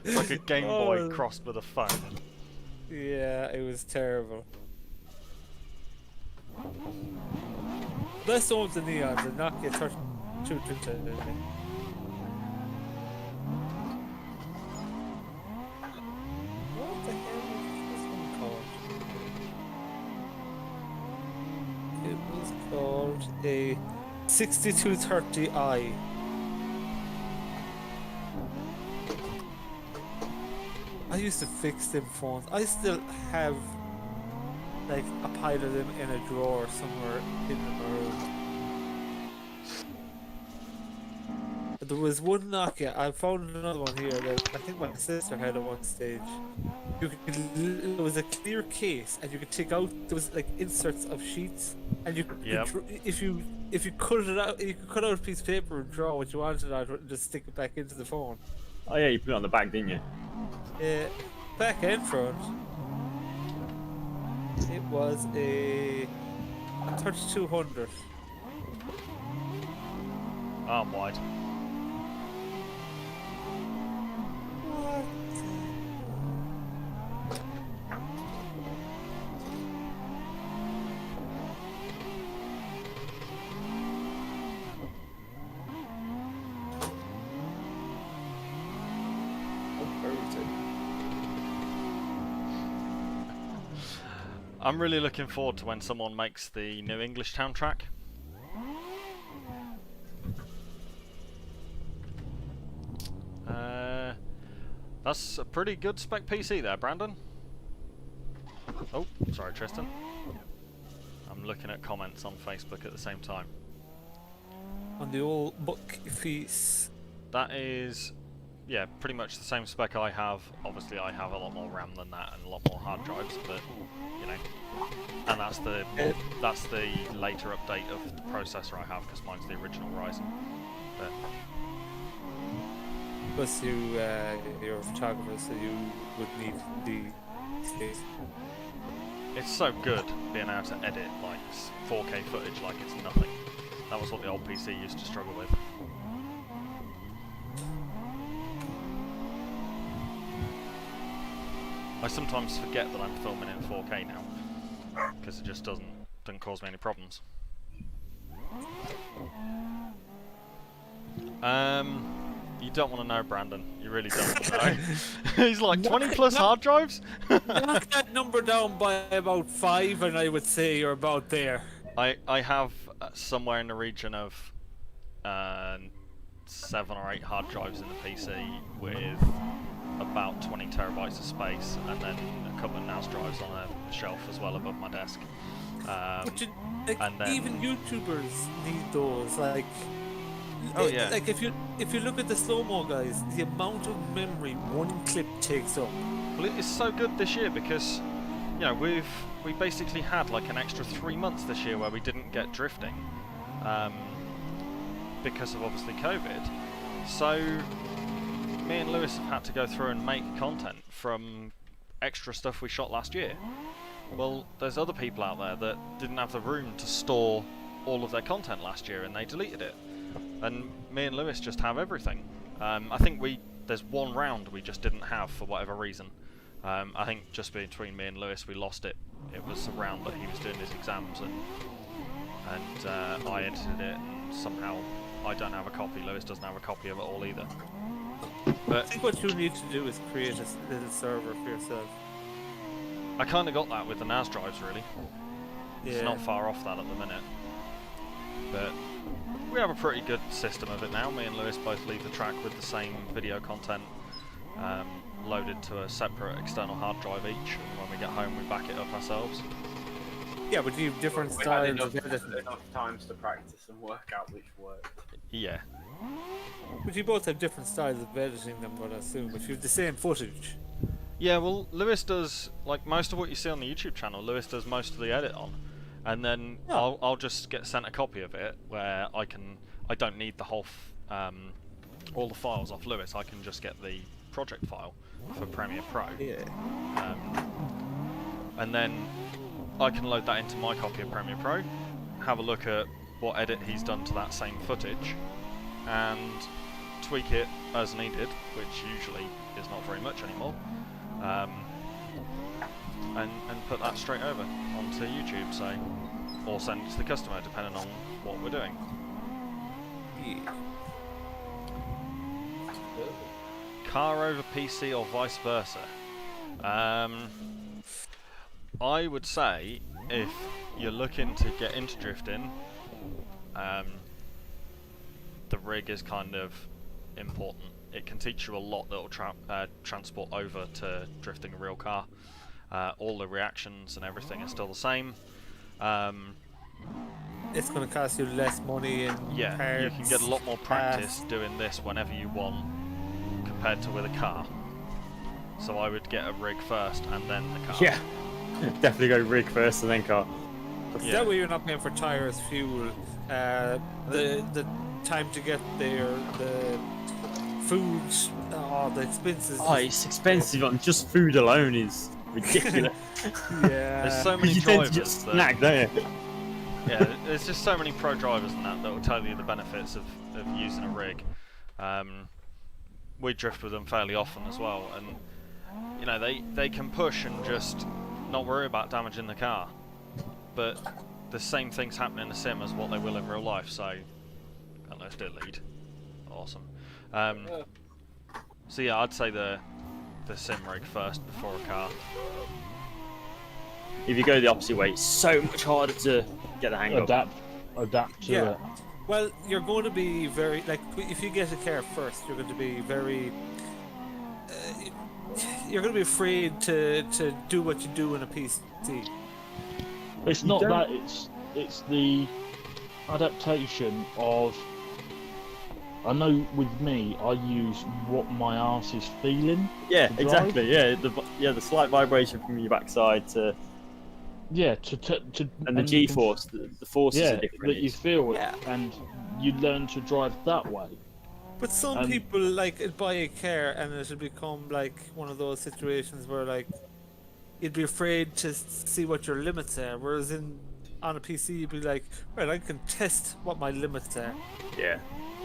It's like a Game Boy Oh. crossed with a phone. Yeah, it was terrible. Best one with the neons, the Nokia 3210. What the hell was this one called? It was called a 6230i. I used to fix them phones. I still have like a pile of them in a drawer somewhere in my room. But there was one Nokia. I found another one here that I think my sister had at one stage. It was a clear case, and you could take out. There was like inserts of sheets, and you could Yep. if you cut it out, you could cut out a piece of paper and draw what you wanted out and just stick it back into the phone. Oh yeah, you put it on the back, didn't you? Back and front. It was a 3200. Arm wide. What? I'm really looking forward to when someone makes the new English Town track. That's a pretty good spec PC there, Brandon. Oh, sorry, Tristan. I'm looking at comments on Facebook at the same time. On the old book fees. That is, yeah, pretty much the same spec I have. Obviously, I have a lot more RAM than that and a lot more hard drives, but you know, and that's the later update of the processor I have because mine's the original Ryzen. But Plus, you're a photographer, so you would need the space. it's so good being able to edit like 4K footage like it's nothing. That was what the old PC used to struggle with. I sometimes forget that I'm filming in 4K now, because it just doesn't cause me any problems. You don't want to know, Brandon. You really don't want to know. He's like 20 plus hard drives. Knock that number down by about 5, and I would say you're about there. I have somewhere in the region of 7 or 8 hard drives in the PC with about 20 terabytes of space, and then a couple of NAS drives on a shelf as well above my desk. And then, even YouTubers need those. Like, oh yeah. Like if you look at the slow-mo guys, the amount of memory one clip takes up. Well, it's so good this year because, you know, we basically had like an extra 3 months this year where we didn't get drifting, because of obviously COVID. So me and Lewis have had to go through and make content from extra stuff we shot last year. Well, there's other people out there that didn't have the room to store all of their content last year and they deleted it. And me and Lewis just have everything. I think there's one round we just didn't have for whatever reason. I think just between me and Lewis we lost it. It was a round that he was doing his exams and I edited it, and somehow I don't have a copy, Lewis doesn't have a copy of it all either. But I think what you need to do is create a little server for yourself. I kind of got that with the NAS drives, really. It's not far off that at the minute. But we have a pretty good system of it now. Me and Lewis both leave the track with the same video content loaded to a separate external hard drive each, and when we get home we back it up ourselves. Yeah, but you have different We had styles of editing. enough times to practice and work out which worked. Yeah. But you both have different styles of editing, I'm going to assume, but you have the same footage. Yeah, well, Lewis does, like, most of what you see on the YouTube channel, Lewis does most of the edit on. And then I'll just get sent a copy of it where I don't need the whole, all the files off Lewis. I can just get the project file for Premiere Pro. Yeah. And then I can load that into my copy of Premiere Pro, have a look at what edit he's done to that same footage, and tweak it as needed, which usually is not very much anymore. And put that straight over onto YouTube, so, or send it to the customer, depending on what we're doing. Yeah. Car over PC or vice versa? I would say if you're looking to get into drifting, the rig is kind of important. It can teach you a lot that will transport over to drifting a real car. All the reactions and everything are still the same. It's going to cost you less money in Yeah, parts, you can get a lot more practice doing this whenever you want compared to with a car. So I would get a rig first and then the car. Yeah, definitely go rig first and then car. Yeah. That way you're not paying for tyres, fuel, the time to get there, the food, the expenses. Oh, it's expensive. On just food alone is ridiculous. Yeah. There's so many you tend drivers to just that, snack, don't you? yeah, there's just so many pro drivers and that will tell you the benefits of using a rig. We drift with them fairly often as well, and you know they can push and just not worry about damaging the car, but the same things happen in the sim as what they will in real life. So, and let's do lead. Awesome. So yeah, I'd say the sim rig first before a car. if you go the opposite way, it's so much harder to get the hang of. Adapt to Yeah. it. Well, you're going to be very like if you get a car first, you're going to be very. You're going to be afraid to do what you do in a PC. It's not that. It's the adaptation of. I know with me, I use what my arse is feeling. Yeah, to drive. exactly. Yeah, the slight vibration from your backside to Yeah, and the G-force, the forces yeah, are different. that you feel it, Yeah. and you learn to drive that way. But some people like buy a car and it'll become like one of those situations where like you'd be afraid to see what your limits are, whereas on a PC you'd be like, right, I can test what my limits are. Yeah.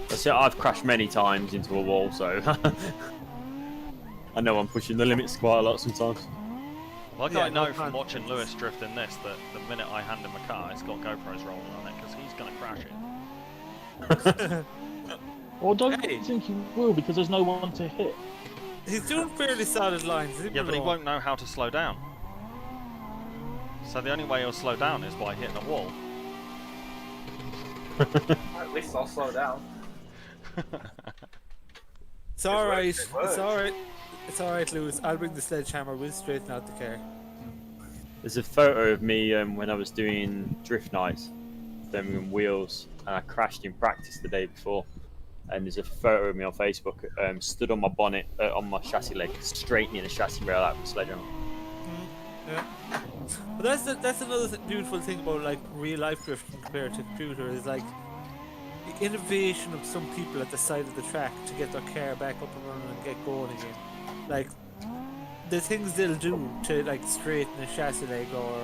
So I've crashed many times into a wall, so I know I'm pushing the limits quite a lot sometimes. Like Yeah, I know no, from man. watching Lewis drift in this that the minute I hand him a car, it's got GoPros rolling on it because he's going to crash it. Or don't Hey. think you will because there's no one to hit. He's doing fairly solid lines. Yeah, but he won't know how to slow down. So the only way he'll slow down is by hitting a wall. At least I'll slow down. It's alright. works, it works. It's alright. It's alright, Lewis. I'll bring the sledgehammer. We'll straighten out the car. There's a photo of me when I was doing drift nights, Birmingham wheels, and I crashed in practice the day before. And there's a photo of me on Facebook, stood on my bonnet, on my chassis leg, straightening the chassis rail out with a sledgehammer. Yeah. But that's another beautiful thing about like real life drifting compared to computer is like the innovation of some people at the side of the track to get their car back up and running and get going again. Like the things they'll do to like straighten a chassis leg, or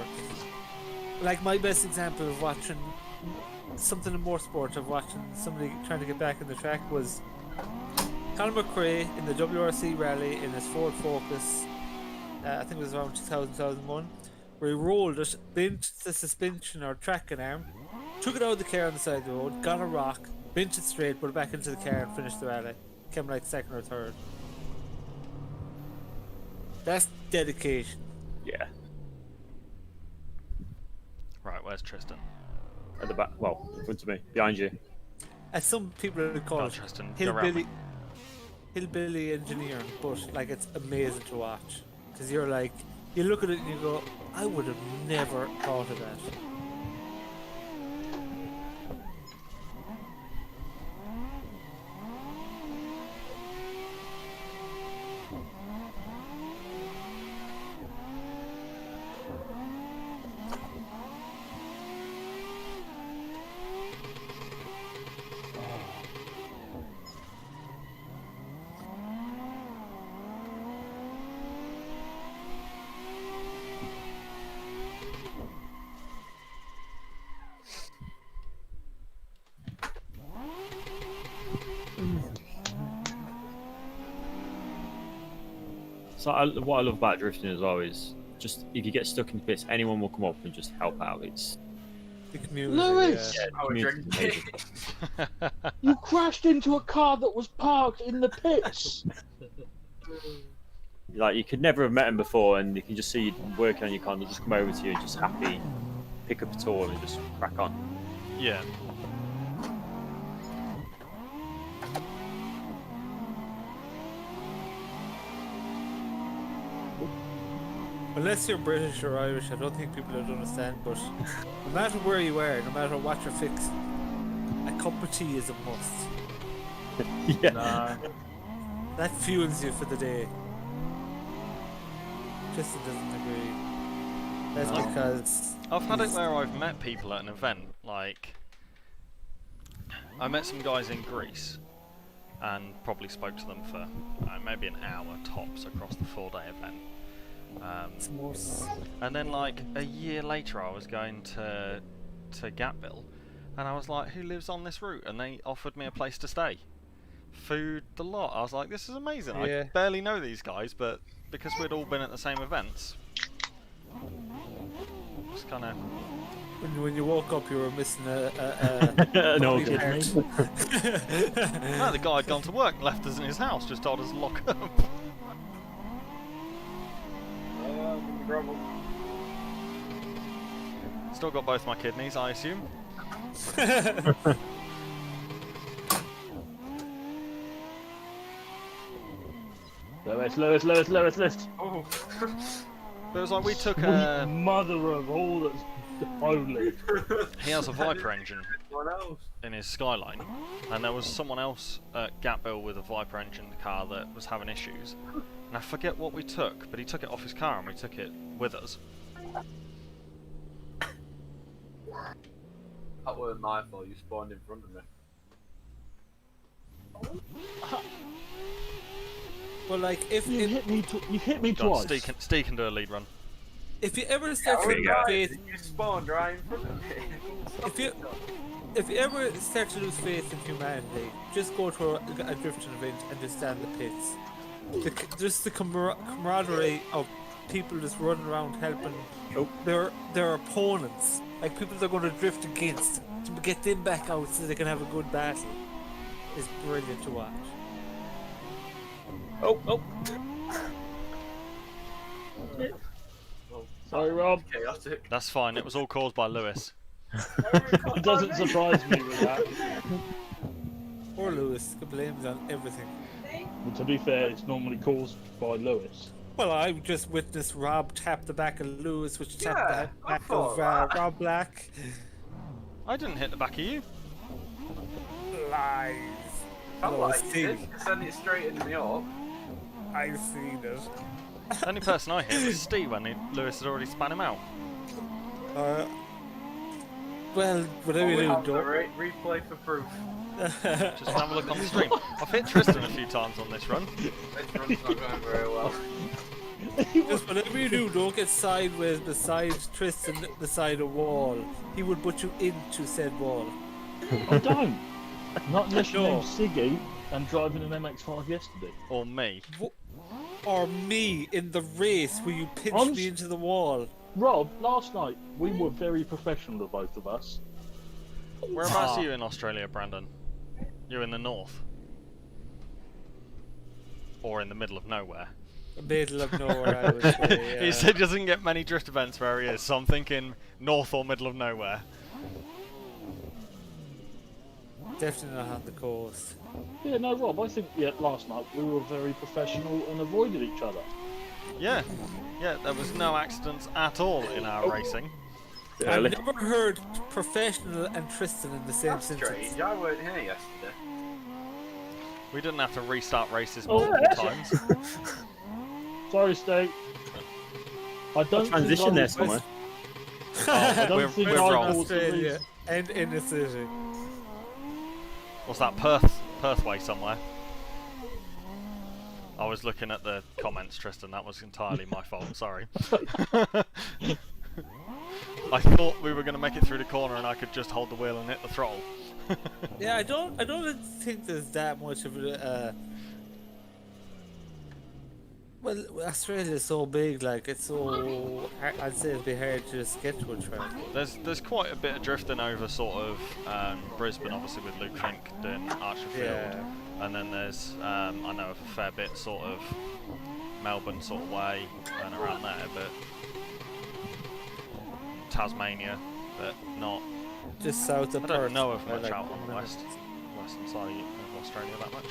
like my best example of watching something in more sport of watching somebody trying to get back in the track was Colin McRae in the WRC rally in his Ford Focus. I think it was around 2001, where he rolled it, bent the suspension or tracking arm, took it out of the car on the side of the road, got a rock, bent it straight, put it back into the car and finished the rally. Came like second or third. That's dedication. Yeah, Right, where's Tristan? at the back, well, in front of me, behind you. As some people would call Oh, it, Tristan, go around me. hillbilly engineering, but like it's amazing to watch. Because you're like, you look at it and you go, I would have never thought of that. So what I love about drifting as well is just if you get stuck in the pits, anyone will come up and just help out. It's The community. Lewis! Yeah. the I would community's drink amazing. You crashed into a car that was parked in the pits. Like you could never have met them before, and you can just see you working on your car. And they just come over to you, just happy, pick up a tool and just crack on. Yeah. Unless you're British or Irish, I don't think people would understand, but no matter where you are, no matter what you're fixing, a cup of tea is a must. Yeah. Nah. That fuels you for the day. Tristan doesn't agree. That's No. because I've had it he's- where I've met people at an event, like I met some guys in Greece and probably spoke to them for maybe an hour tops across the 4-day event. it's more And then like a year later I was going to Gatville and I was like, who lives on this route? And they offered me a place to stay. Food, the lot. I was like, this is amazing. Yeah. I barely know these guys, but because we'd all been at the same events, it's kind of... when you woke up, you were missing a No, body good. part. No, the guy had gone to work and left us in his house, just told us to lock up. Still got both my kidneys, I assume. Lewis. Oh. But it was like we took Sweet mother of all that's holy. he has a Viper engine What else? in his Skyline, and there was someone else at Gatville with a Viper engine car that was having issues. And I forget what we took, but he took it off his car and we took it with us. That weren't my fault, you spawned in front of me. But like, if You hit me Go on, twice. Steve can do a lead run. if you ever start There to you lose go. faith, You spawned right in front of me. if you ever start to lose faith in humanity, just go to a drifting event and just stand in the pits. Just the camaraderie of people just running around helping their opponents, like people they're going to drift against, to get them back out so they can have a good battle, is brilliant to watch. Oh. Sorry, Rob. Chaotic. That's fine, it was all caused by Lewis. It doesn't surprise me with that. Poor Lewis, the blame's on everything. But to be fair, it's normally caused by Lewis. Well, I just witnessed Rob tap the back of Lewis, which tapped Yeah, the back I of thought that. Rob Black. I didn't hit the back of you. Lies. I Oh, like Steve. it. Send it straight into me up. I've seen it. The only person I hit was Steve when Lewis had already span him out. Well, whatever you We do, have the don't. replay for proof. Just have a look on the stream. I've hit Tristan a few times on this run. This run's not going very well. Just whatever you do, don't get sideways beside Tristan beside a wall. He would put you into said wall. I don't. Not unless your No. name's Siggy and driving an MX-5 yesterday. Or me. Or me in the race where you pinched I'm me into the wall. Rob, last night we were very professional, the both of us. Whereabouts are you in Australia, Brandon? You're in the north? Or in the middle of nowhere? Middle of nowhere, I would say. He said he doesn't get many drift events where he is, so I'm thinking north or middle of nowhere. Definitely not on the coast. Yeah, no, Rob, I think last night we were very professional and avoided each other. Yeah, there was no accidents at all in our racing. I've never heard professional and Tristan in the same That's sentence. strange. I weren't here yesterday. We didn't have to restart races Oh, multiple yeah. times. Sorry, Steve. I don't Transition there think I was- somewhere. I don't We're think wrong. I in was the Australia reason. and in the city. What's that, Perth way somewhere? I was looking at the comments, Tristan, that was entirely my fault, sorry. I thought we were going to make it through the corner and I could just hold the wheel and hit the throttle. Yeah, I don't think there's that much of a. Well, Australia's so big, like it's so. I'd say it'd be hard to just get to a track. There's quite a bit of drifting over sort of Brisbane, obviously with Luke Fink doing Archerfield, Yeah. and then there's I know a fair bit sort of Melbourne sort of way and around there, but Tasmania, but not. Just south of I Perth. don't know of or much like out on the 1 minute. western side of Australia that much.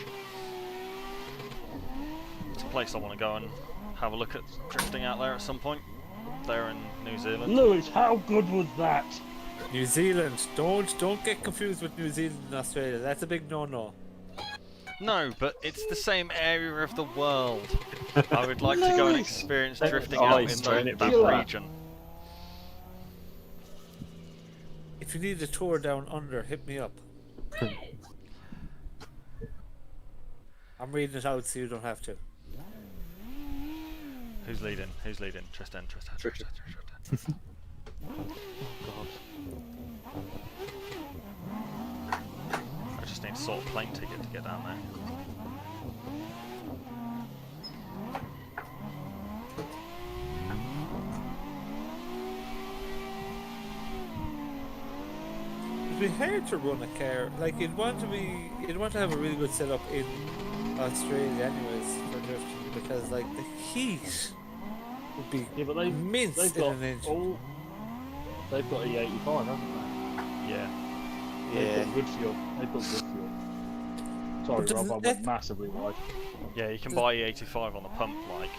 It's a place I want to go and have a look at drifting out there at some point. There in New Zealand. Lewis, how good was that? New Zealand. Don't get confused with New Zealand and Australia. That's a big no-no. No, but it's the same area of the world. I would like to go and experience drifting out in that region. If you need a tour down under, hit me up. I'm reading it out so you don't have to. Who's leading? Who's leading? Tristan. I just need to sort a plane ticket to get down there. It'd be hard to run a car. Like you'd want to have a really good setup in Australia, anyways, for drifting, because like the heat would be Yeah, but immense they've in got an engine. They've got E85, haven't Yeah. they? They've got good fuel. They've got good fuel. Sorry, But Rob, I doesn't went it- massively wide. Yeah, you can buy E85 on the pump, like,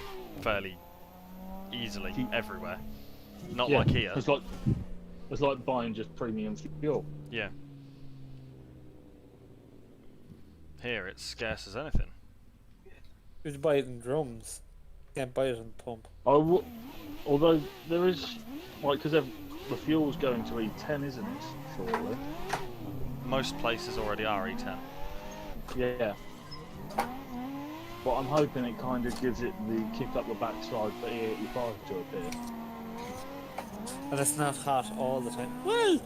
fairly easily everywhere. Not Yeah, like here. It's like buying just premium fuel. Yeah. Here, it's scarce as anything. You should buy it in drums. Can't buy it in the pump. Although there is, like, because the fuel's going to E10, isn't it? Shortly. Most places already are E10. Yeah. But I'm hoping it kind of gives it the kick up the backside for E85 to appear. And it's not hot all the time. Well,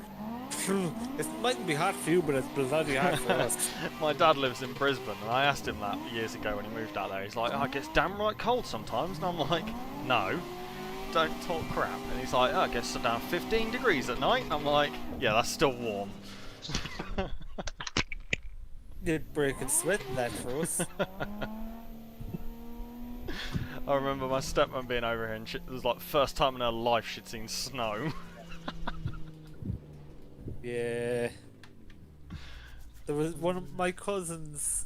it mightn't be hot for you, but it's bloody hot for us. My dad lives in Brisbane, and I asked him that years ago when he moved out there. He's like, oh, it gets damn right cold sometimes. And I'm like, no, don't talk crap. And he's like, oh, it gets down 15 degrees at night. And I'm like, yeah, that's still warm. You'd break and sweat in that for us. I remember my stepmom being over here, and it was like the first time in her life she'd seen snow. Yeah. There was one of my cousin's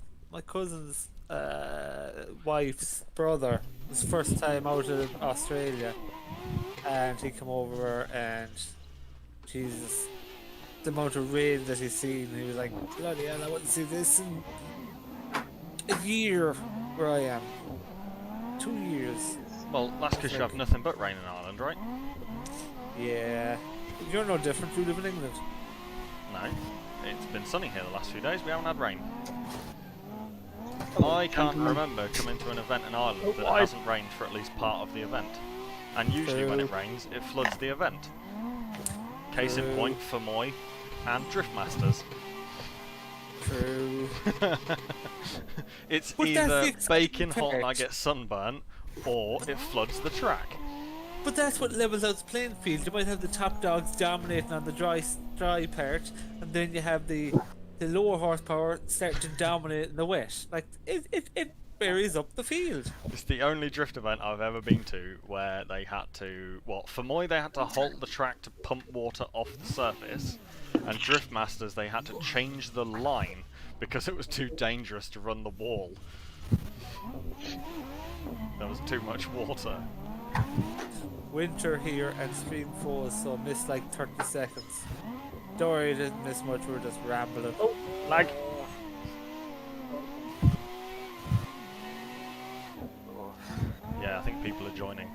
wife's brother. It was first time out of Australia, and he come over, and Jesus, the amount of rain that he's seen, he was like, bloody hell, I want to see this in a year where I am. 2 years. Well, that's because you have nothing but rain in Ireland, right? Yeah. You're no different. You live in England. No. It's been sunny here the last few days. We haven't had rain. I can't remember coming to an event in Ireland that it hasn't rained for at least part of the event. And usually when it rains, it floods the event. Case in point, Fermoy and Driftmasters. True. It's But that's either the baking hot and I part. get sunburnt, or it floods the track. But that's what levels out the playing field. You might have the top dogs dominating on the dry part, and then you have the lower horsepower starting to dominate in the wet. Like it varies up the field. It's the only drift event I've ever been to where they had to, for Moy they had to halt the track to pump water off the surface, and Driftmasters they had to change the line because it was too dangerous to run the wall. There was too much water. Winter here and stream falls, so missed like 30 seconds. Don't worry, didn't miss much, we're just rambling. Oh, lag. Yeah, I think people are joining.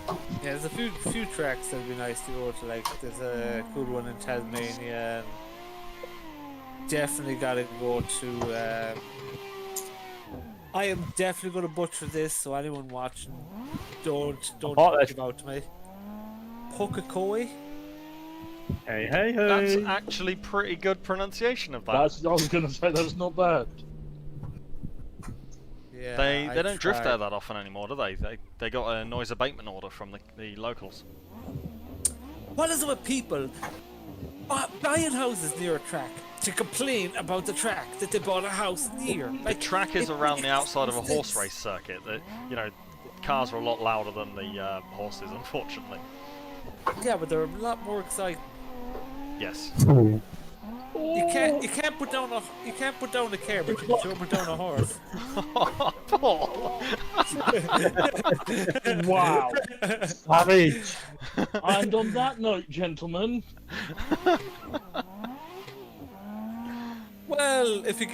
Yeah, there's a few tracks that'd be nice to go to. Like there's a good one in Tasmania. And definitely gotta go to. I am definitely gonna butcher this, so anyone watching, don't talk about me. Pukekohe. Hey, hey, hey. That's actually pretty good pronunciation of that. I was going to say that's not bad. Yeah, They don't drift there that often anymore, do they? They got a noise abatement order from the locals. What is it with people buying houses near a track to complain about the track that they bought a house near? The track is around the outside of a horse race circuit. That cars are a lot louder than the horses, unfortunately. Yeah, but they're a lot more exciting. Yes. You can't put down a car, but you can put down a horse. Paul! Wow. Savage. And on that note, gentlemen, Well, if you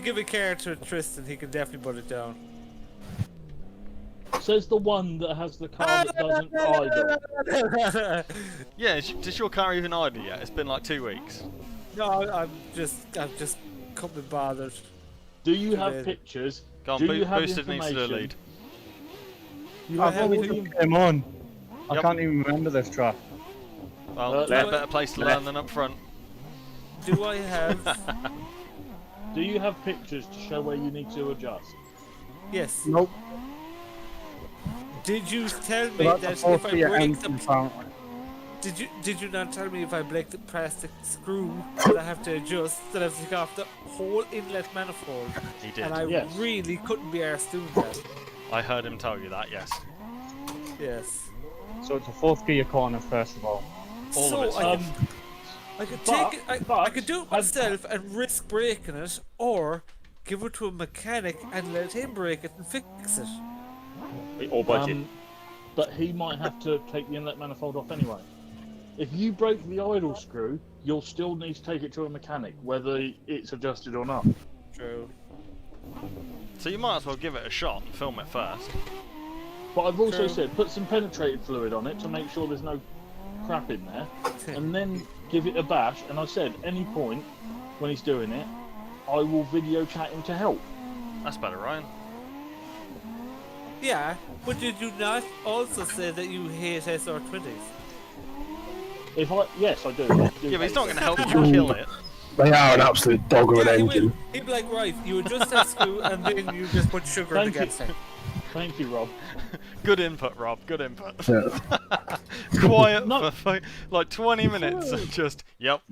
give a car to Tristan, he can definitely put it down. says the one that has the car that doesn't idle. Yeah, does your car even idle yet? It's been like 2 weeks. No, I've just couldn't be bothered. Do you have pictures? Go on, Do you have Boosted needs to do a information? lead. You I've have only all the just came on. I Yep. can't even remember this track. Well, Left. a better place to learn than up front. Do I have? Do you have pictures to show where you need to adjust? Yes. Nope. Did you tell me So that that's if I a 40 break engine the apparently. did you not tell me if I break the plastic screw that I have to adjust, that I have to take off the whole inlet manifold? He did. And I Yes. really couldn't be arsed doing that. I heard him tell you that, yes. Yes. So it's a fourth gear corner, first of all. All so of it's I could but- take it. I but- could do it myself and risk breaking it, or give it to a mechanic and let him break it and fix it. All budget. But he might have to take the inlet manifold off anyway. If you break the idle screw, you'll still need to take it to a mechanic, whether it's adjusted or not. True. So you might as well give it a shot and film it first. But I've also True. said put some penetrated fluid on it to make sure there's no crap in there, and then give it a bash. And I said any point when he's doing it, I will video chat him to help. That's better, Ryan. Yeah, but did you not also say that you hate SR20s? Yes, I do. Yeah, but he's not going to help you kill it. They are an absolute dog of an Yeah, he engine. will. He'd be like, right, you adjust that screw and then you just put sugar in the Thank gas you. tank. Thank you, Rob. Good input, Rob. Good input. Yeah. Quiet No. for like 20 minutes and just, yep.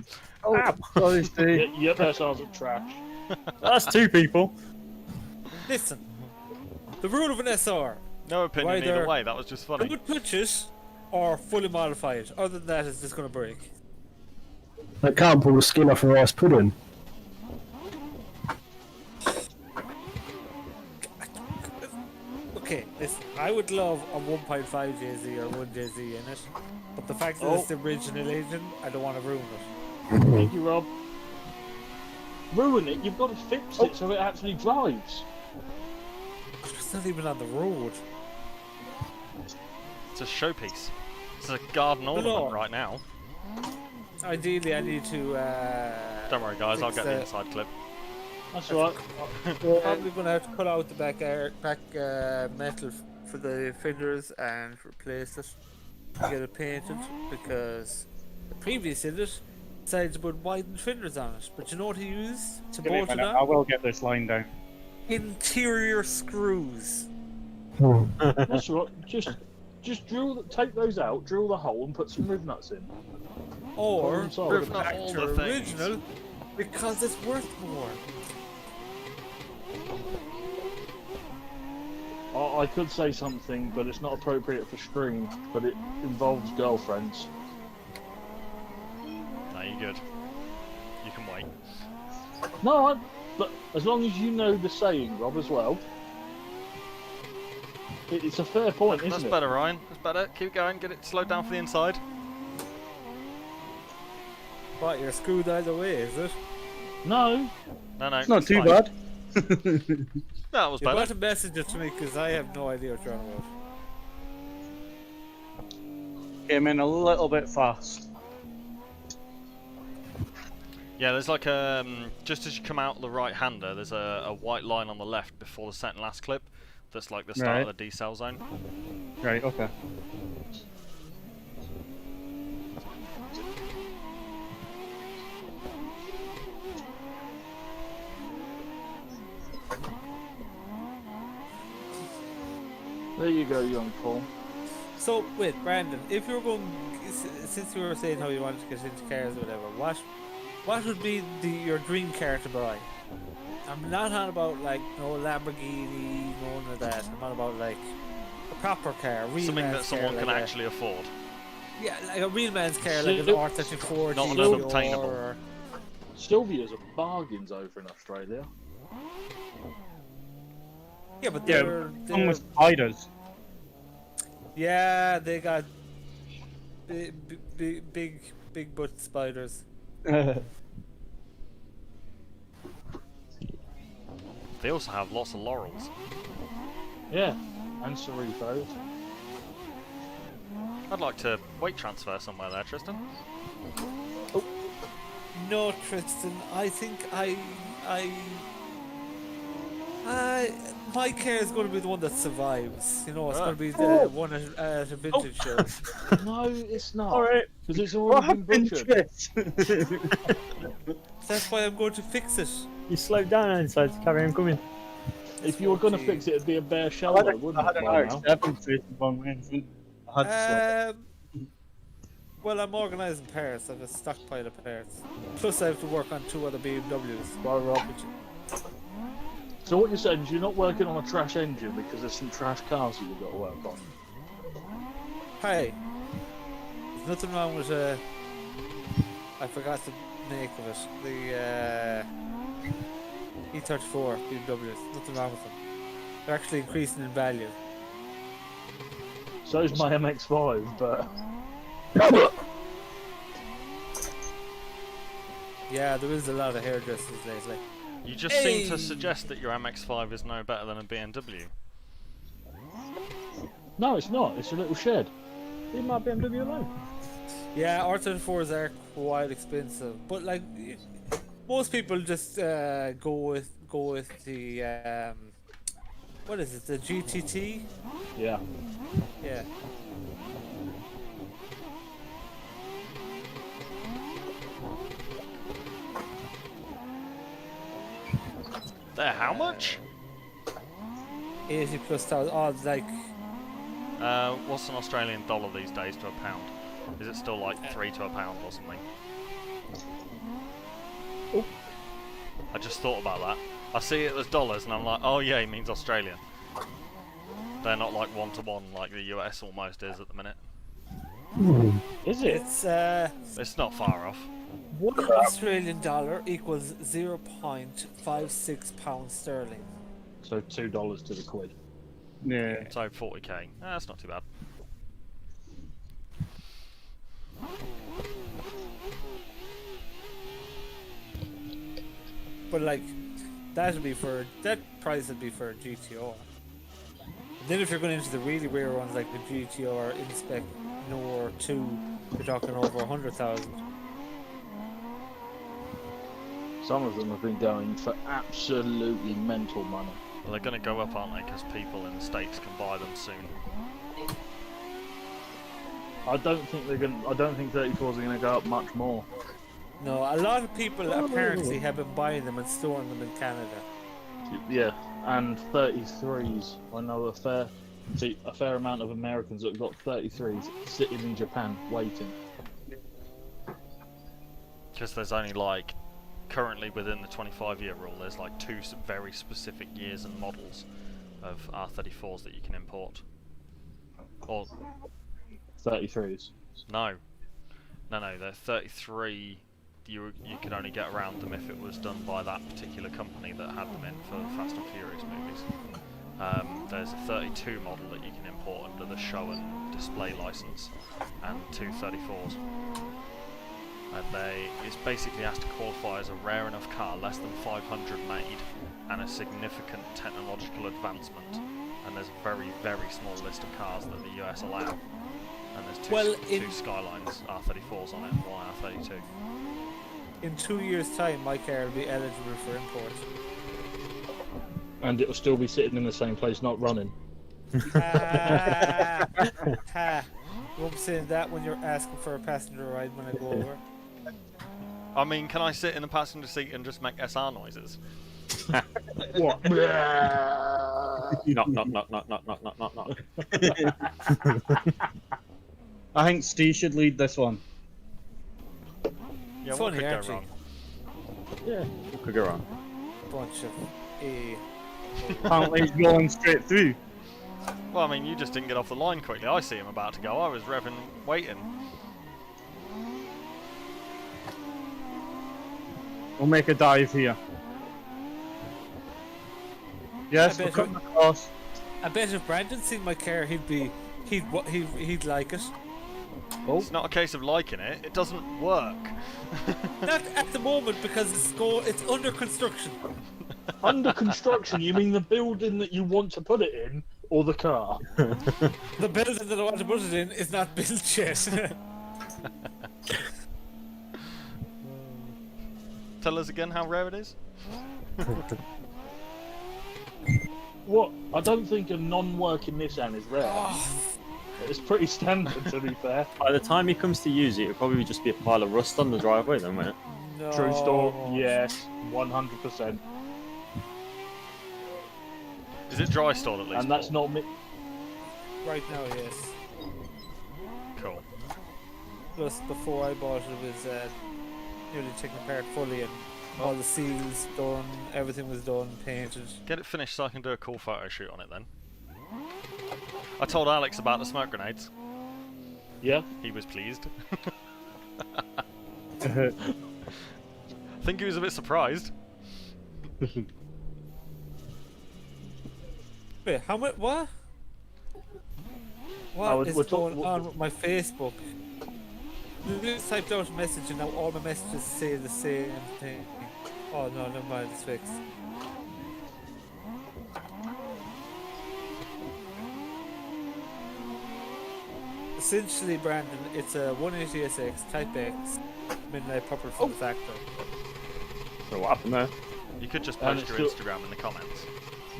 Oh, sorry, Steve. Yep, that's ours at trash. That's two people. Listen, the rule of an SR, No opinion Either either way. That was just funny. good touches or fully modified. Other than that, it's just going to break. They can't pull the skin off a rice pudding. Okay, listen, I would love a 1.5 JZ or 1 JZ in it, but the fact that it's the original engine, I don't want to ruin it. Thank you, Rob. Ruin it, you've got to fix it so it actually drives. It's not even on the road. It's a showpiece. It's a garden ornament Lord. right now. Ideally, I need to. Don't worry, guys. I'll fix get the inside clip. That's all right. Probably gonna have to cut out the back metal for the fenders and replace it. Get it painted because the previous edit decided to put widened fenders on it. But you know what he used to Give me a bolt it minute, I on? will get this line down. Interior screws. That's all right. Just take those out, drill the hole, and put some riv nuts in. Or Problem solved. Riv nut back all to the things. original because it's worth more. I could say something, but it's not appropriate for stream. But it involves girlfriends. No, you're good. You can wait. No, but as long as you know the saying, Rob, as well. It's a fair point, That's isn't it? better, Ryan. That's better. Keep going. Get it slowed down for the inside. What, you're screwed either way, is it? No, No, It's not too fine. bad. That was You better. got to message it to me because I have no idea what you're on about. Came in a little bit fast. Yeah, there's like just as you come out the right-hander, there's a white line on the left before the second last clip. That's like the start of the decel zone. Right, okay. there you go, young Paul. So, wait, Brandon, if you were going, since you were saying how you wanted to get into cars or whatever, what would be your dream car to buy? I'm not on about like no Lamborghini, none of that. I'm on about like a proper car, a real Something man's that someone car, can like actually afford. yeah, like a real man's car, like an Sil- R34 Not GTO unobtainable. or Sylvia's a bargains over in Australia. yeah, but Yeah, they're Come with spiders. yeah, they got big butt spiders. They also have lots of laurels. Yeah, and Cerritos. I'd like to weight transfer somewhere there, Tristan. No, Tristan, I think my car is going to be the one that survives. You know, it's going to be the one at a vintage show. No, it's not. Alright. Because it's What already been happened, butchered. Tris? That's why I'm going to fix it. You slowed down inside to carry on coming. If you were going to fix it, it'd be a bare shell, I though, had wouldn't it? an by now? RX-7 Tris with one wing. I had to slow Well, I'm organising parts. I have a stockpile of parts. Plus, I have to work on 2 other BMWs. Right, Rob. So what you're saying is you're not working on a trash engine because there's some trash cars that you've got to work on. Hi. There's nothing wrong with I forgot the make of it. The E34 BMW. Nothing wrong with them. They're actually increasing in value. So is my MX-5, but Yeah, there is a lot of hairdressers lately. You just seem to suggest that your MX-5 is no better than a BMW. no, it's not. It's a little shed. Leave my BMW alone. Yeah, R34s are quite expensive, but like most people just go with the what is it? The GTT? Yeah. Yeah. There, how much? 80 plus thousand. Oh, like What's an Australian dollar these days to a pound? Is it still like 3 to a pound or something? Oh. I just thought about that. I see it as dollars and I'm like, oh yeah, it means Australian. They're not like 1 to 1 like the US almost is at the minute. Is it? It's not far off. 1 Australian dollar equals 0.56 pounds sterling. So $2 to the quid. Yeah. So 40k. That's not too bad. But like, that price would be for a GTR. Then if you're going into the really rare ones like the GTR Inspec Nor 2, you're talking over 100,000. Some of them have been going for absolutely mental money. Well, they're going to go up, aren't they? Because people in the States can buy them soon. I don't think they're going. I don't think 34s are going to go up much more. No, a lot of people apparently have been buying them and storing them in Canada. Yeah, and 33s. I know a fair amount of Americans that have got 33s sitting in Japan waiting. Because there's only like, currently within the 25-year rule, there's like 2 very specific years and models of R34s that you can import. Or 33s. no, they're 33. You could only get around them if it was done by that particular company that had them in for Fast and Furious movies. There's a 32 model that you can import under the show and display license, and 2 34s. And it's basically has to qualify as a rare enough car, less than 500 made, and a significant technological advancement. And there's a very, very small list of cars that the US allow. And there's two Skylines R34s on it and one R32. In 2 years' time, my car will be eligible for import. And it'll still be sitting in the same place, not running. You won't be saying that when you're asking for a passenger ride when I go over. I mean, can I sit in the passenger seat and just make SR noises? What? Knock. I think Steve should lead this one. Yeah, Funny, what could aren't go you? wrong? Yeah. What could go wrong? Bunch of Apparently he's going straight through. Well, I mean, you just didn't get off the line quickly. I see him about to go. I was revving, waiting. We'll make a dive here. Yes, we're cutting across. I bet if Brandon seen my car, he'd like it. Oh. It's not a case of liking it. It doesn't work. Not at the moment because it's under construction. Under construction, you mean the building that you want to put it in, or the car? The building that I want to put it in is not built yet. Tell us again how rare it is. What? I don't think a non-working Nissan is rare. It's pretty standard, to be fair. By the time he comes to use it, it'll probably just be a pile of rust on the driveway then, won't it? No. True story. Yes, 100%. Is it dry stored at least? And that's not me. Right now, yes. Cool. Plus, before I bought it, it was nearly taken apart fully, and all the seals done, everything was done, painted. Get it finished so I can do a cool photo shoot on it then. I told Alex about the smoke grenades. Yeah. He was pleased. I think he was a bit surprised. Wait, how much? What? What is going on with my Facebook? I just typed out a message and now all my messages say the same thing. Oh no, never mind, it's fixed. Essentially, Brandon, it's a 180SX Type X Midnight Purple from the factory. So what happened there? You could just post your Instagram in the comments.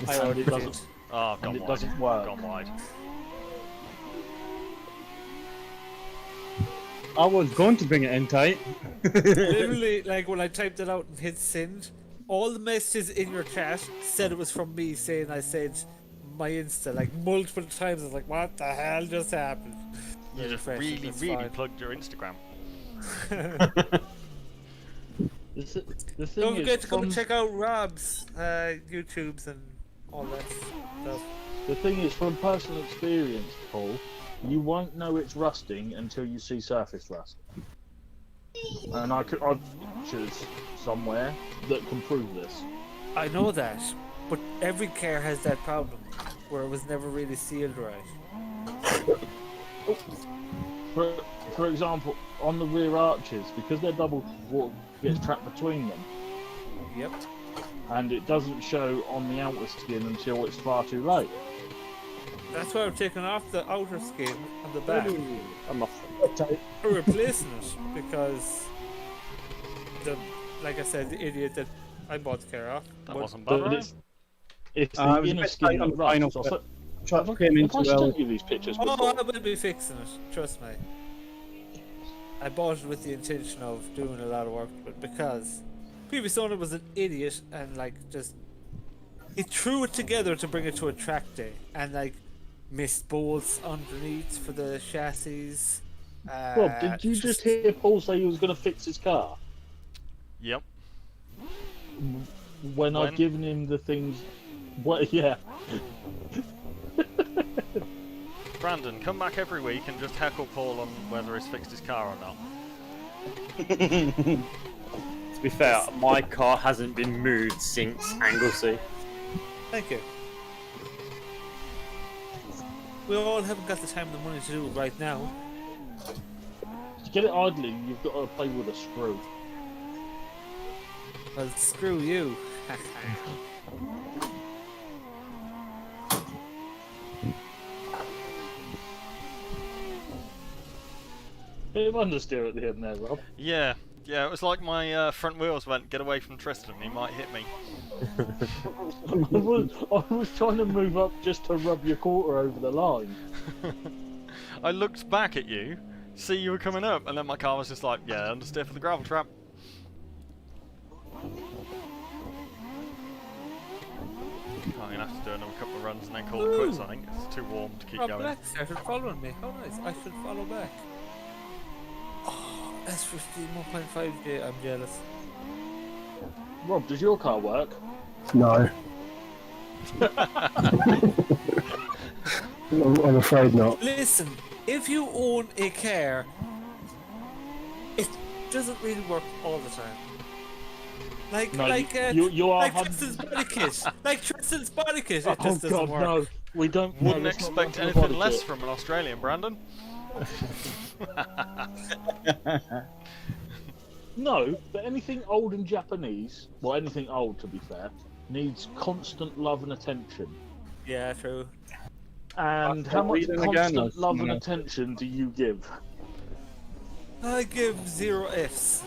I already did. Oh, gone and it wide. doesn't work. Gone wide. I was going to bring it in tight. Literally, like when I typed it out and hit send, all the messages in your chat said it was from me saying I said my Insta like multiple times. I was like, what the hell just happened? You just really plugged your Instagram. Don't forget to come and check out Rob's YouTubes and all that stuff. The thing is, from personal experience, Paul, you won't know it's rusting until you see surface rust. And I've pictures somewhere that can prove this. I know that, but every car has that problem where it was never really sealed right. For example, on the rear arches, because they're double, water gets trapped between them. Yep. And it doesn't show on the outer skin until it's far too late. That's why I'm taking off the outer skin on the back. I'm off. We're replacing it because, like I said, the idiot that I bought the car off. That wasn't bad, right? It's the inner skin that rusts. Truck came into I sent you these pictures before? Oh, I will be fixing it. Trust me. I bought it with the intention of doing a lot of work, but because previous owner was an idiot and like just he threw it together to bring it to a track day and like missed bolts underneath for the chassis. Rob, did you just hear Paul say he was going to fix his car? Yep. When I've given him the things. What? Yeah. Brandon, come back every week and just heckle Paul on whether he's fixed his car or not. To be fair, my car hasn't been moved since Anglesey. Thank you. We all haven't got the time and the money to do it right now. To get it idling, you've got to play with a screw. Well, screw you. Bit of understeer at the end there, Rob. Yeah, it was like my front wheels went, get away from Tristan, he might hit me. I was trying to move up just to rub your quarter over the line. I looked back at you, see you were coming up, and then my car was just like, yeah, understeer for the gravel trap. I'm gonna have to do another couple of runs and then call it quits, I think. It's too warm to keep Rob going. Black started following me. How nice. I should follow back. Oh, S15 1.5J. I'm jealous. Rob, does your car work? No. I'm afraid not. Listen, if you own a car, it doesn't really work all the time. Like, No, like, you are like Tristan's body kit. Like Tristan's body kit, it just doesn't God, work. no. We don't. Wouldn't no, let's not expect run to the anything body less kit. from an Australian, Brandon. No, but anything old and Japanese, well, anything old to be fair, needs constant love and attention. Yeah, true. And how much constant love and attention do you give? I give 0 Fs.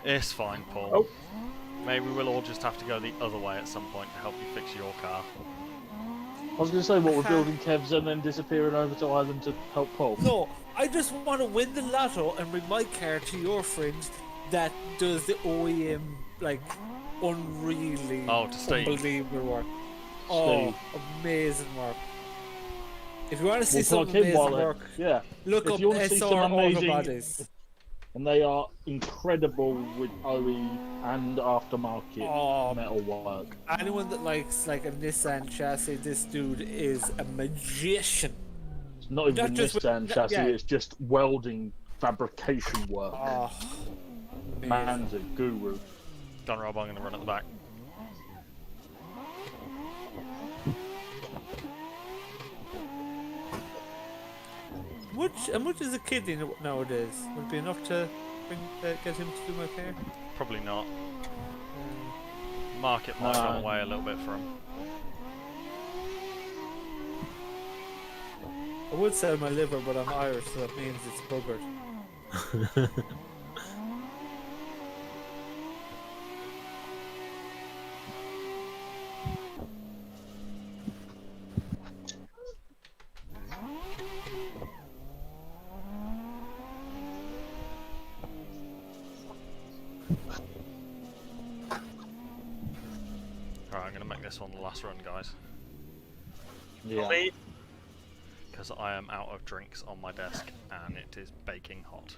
It's fine, Paul. Oh. Maybe we'll all just have to go the other way at some point to help you fix your car. I was going to say, what, we're building Kevs and then disappearing over to Ireland to help Paul? No, I just want to win the lotto and bring my car to your friend that does the OEM, like, unreally to Steve. unbelievable work. Oh, amazing work. If you want to see We'll some plug him amazing while work, yeah. look If up you want to see SR some amazing- Autobodies. and they are incredible with OE and aftermarket Oh, metal work. anyone that likes like a Nissan chassis, this dude is a magician. It's not even Not just with- Nissan chassis; yeah. it's just welding fabrication work. Oh, Man's a guru. Done, Rob. I'm going to run at the back. How much is a kidney nowadays? Would it be enough to get him to do my car? Probably not. Market might have gone away a little bit for him. I would sell my liver, but I'm Irish, so that means it's buggered. Alright, I'm going to make this one the last run, guys. Yeah. Because I am out of drinks on my desk and it is baking hot.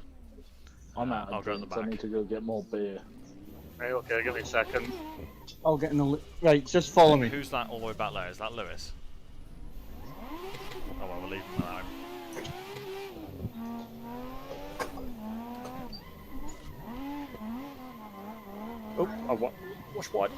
I'm out I'll of go at the drinks. I back. need to go get more beer. Right, okay, give me a second. I'll get in the... Right, just follow me. Who's that all the way back there? Is that Lewis? Oh well, we'll leave him alone. Oh, I want... What's what?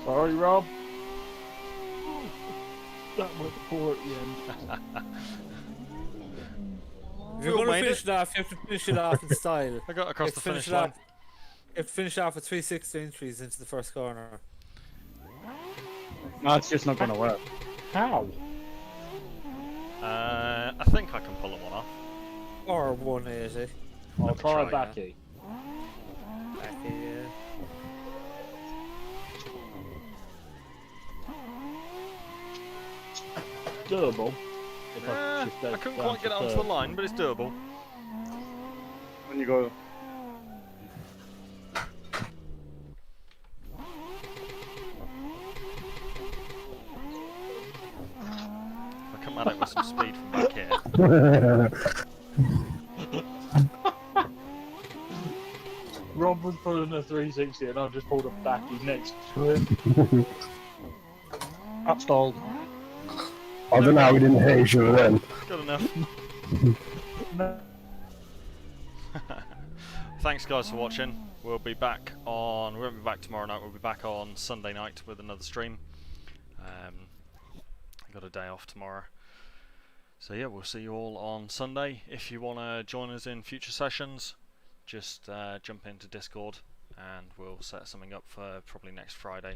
Sorry, Rob. That was poor at the end. If you're Phil going to made finish it off, you have to finish it off in style. I got across You the have to finish it line. off- You have to finish off with 360 entries into the first corner. No, it's just not going to work. How? I think I can pull it one off. Or 180. I'll try try, Backy. Back here. Doable. If I shift couldn't down quite get to it onto third. the line, but it's doable. When you go... If I come at it with some speed from back here. Rob was pulling a 360 and I just pulled a Backy next to it. That's stalled. I don't know how we didn't hit each other then. Good enough. Thanks guys for watching. We won't be back tomorrow night, we'll be back on Sunday night with another stream. I got a day off tomorrow. So yeah, we'll see you all on Sunday. If you want to join us in future sessions, just jump into Discord and we'll set something up for probably next Friday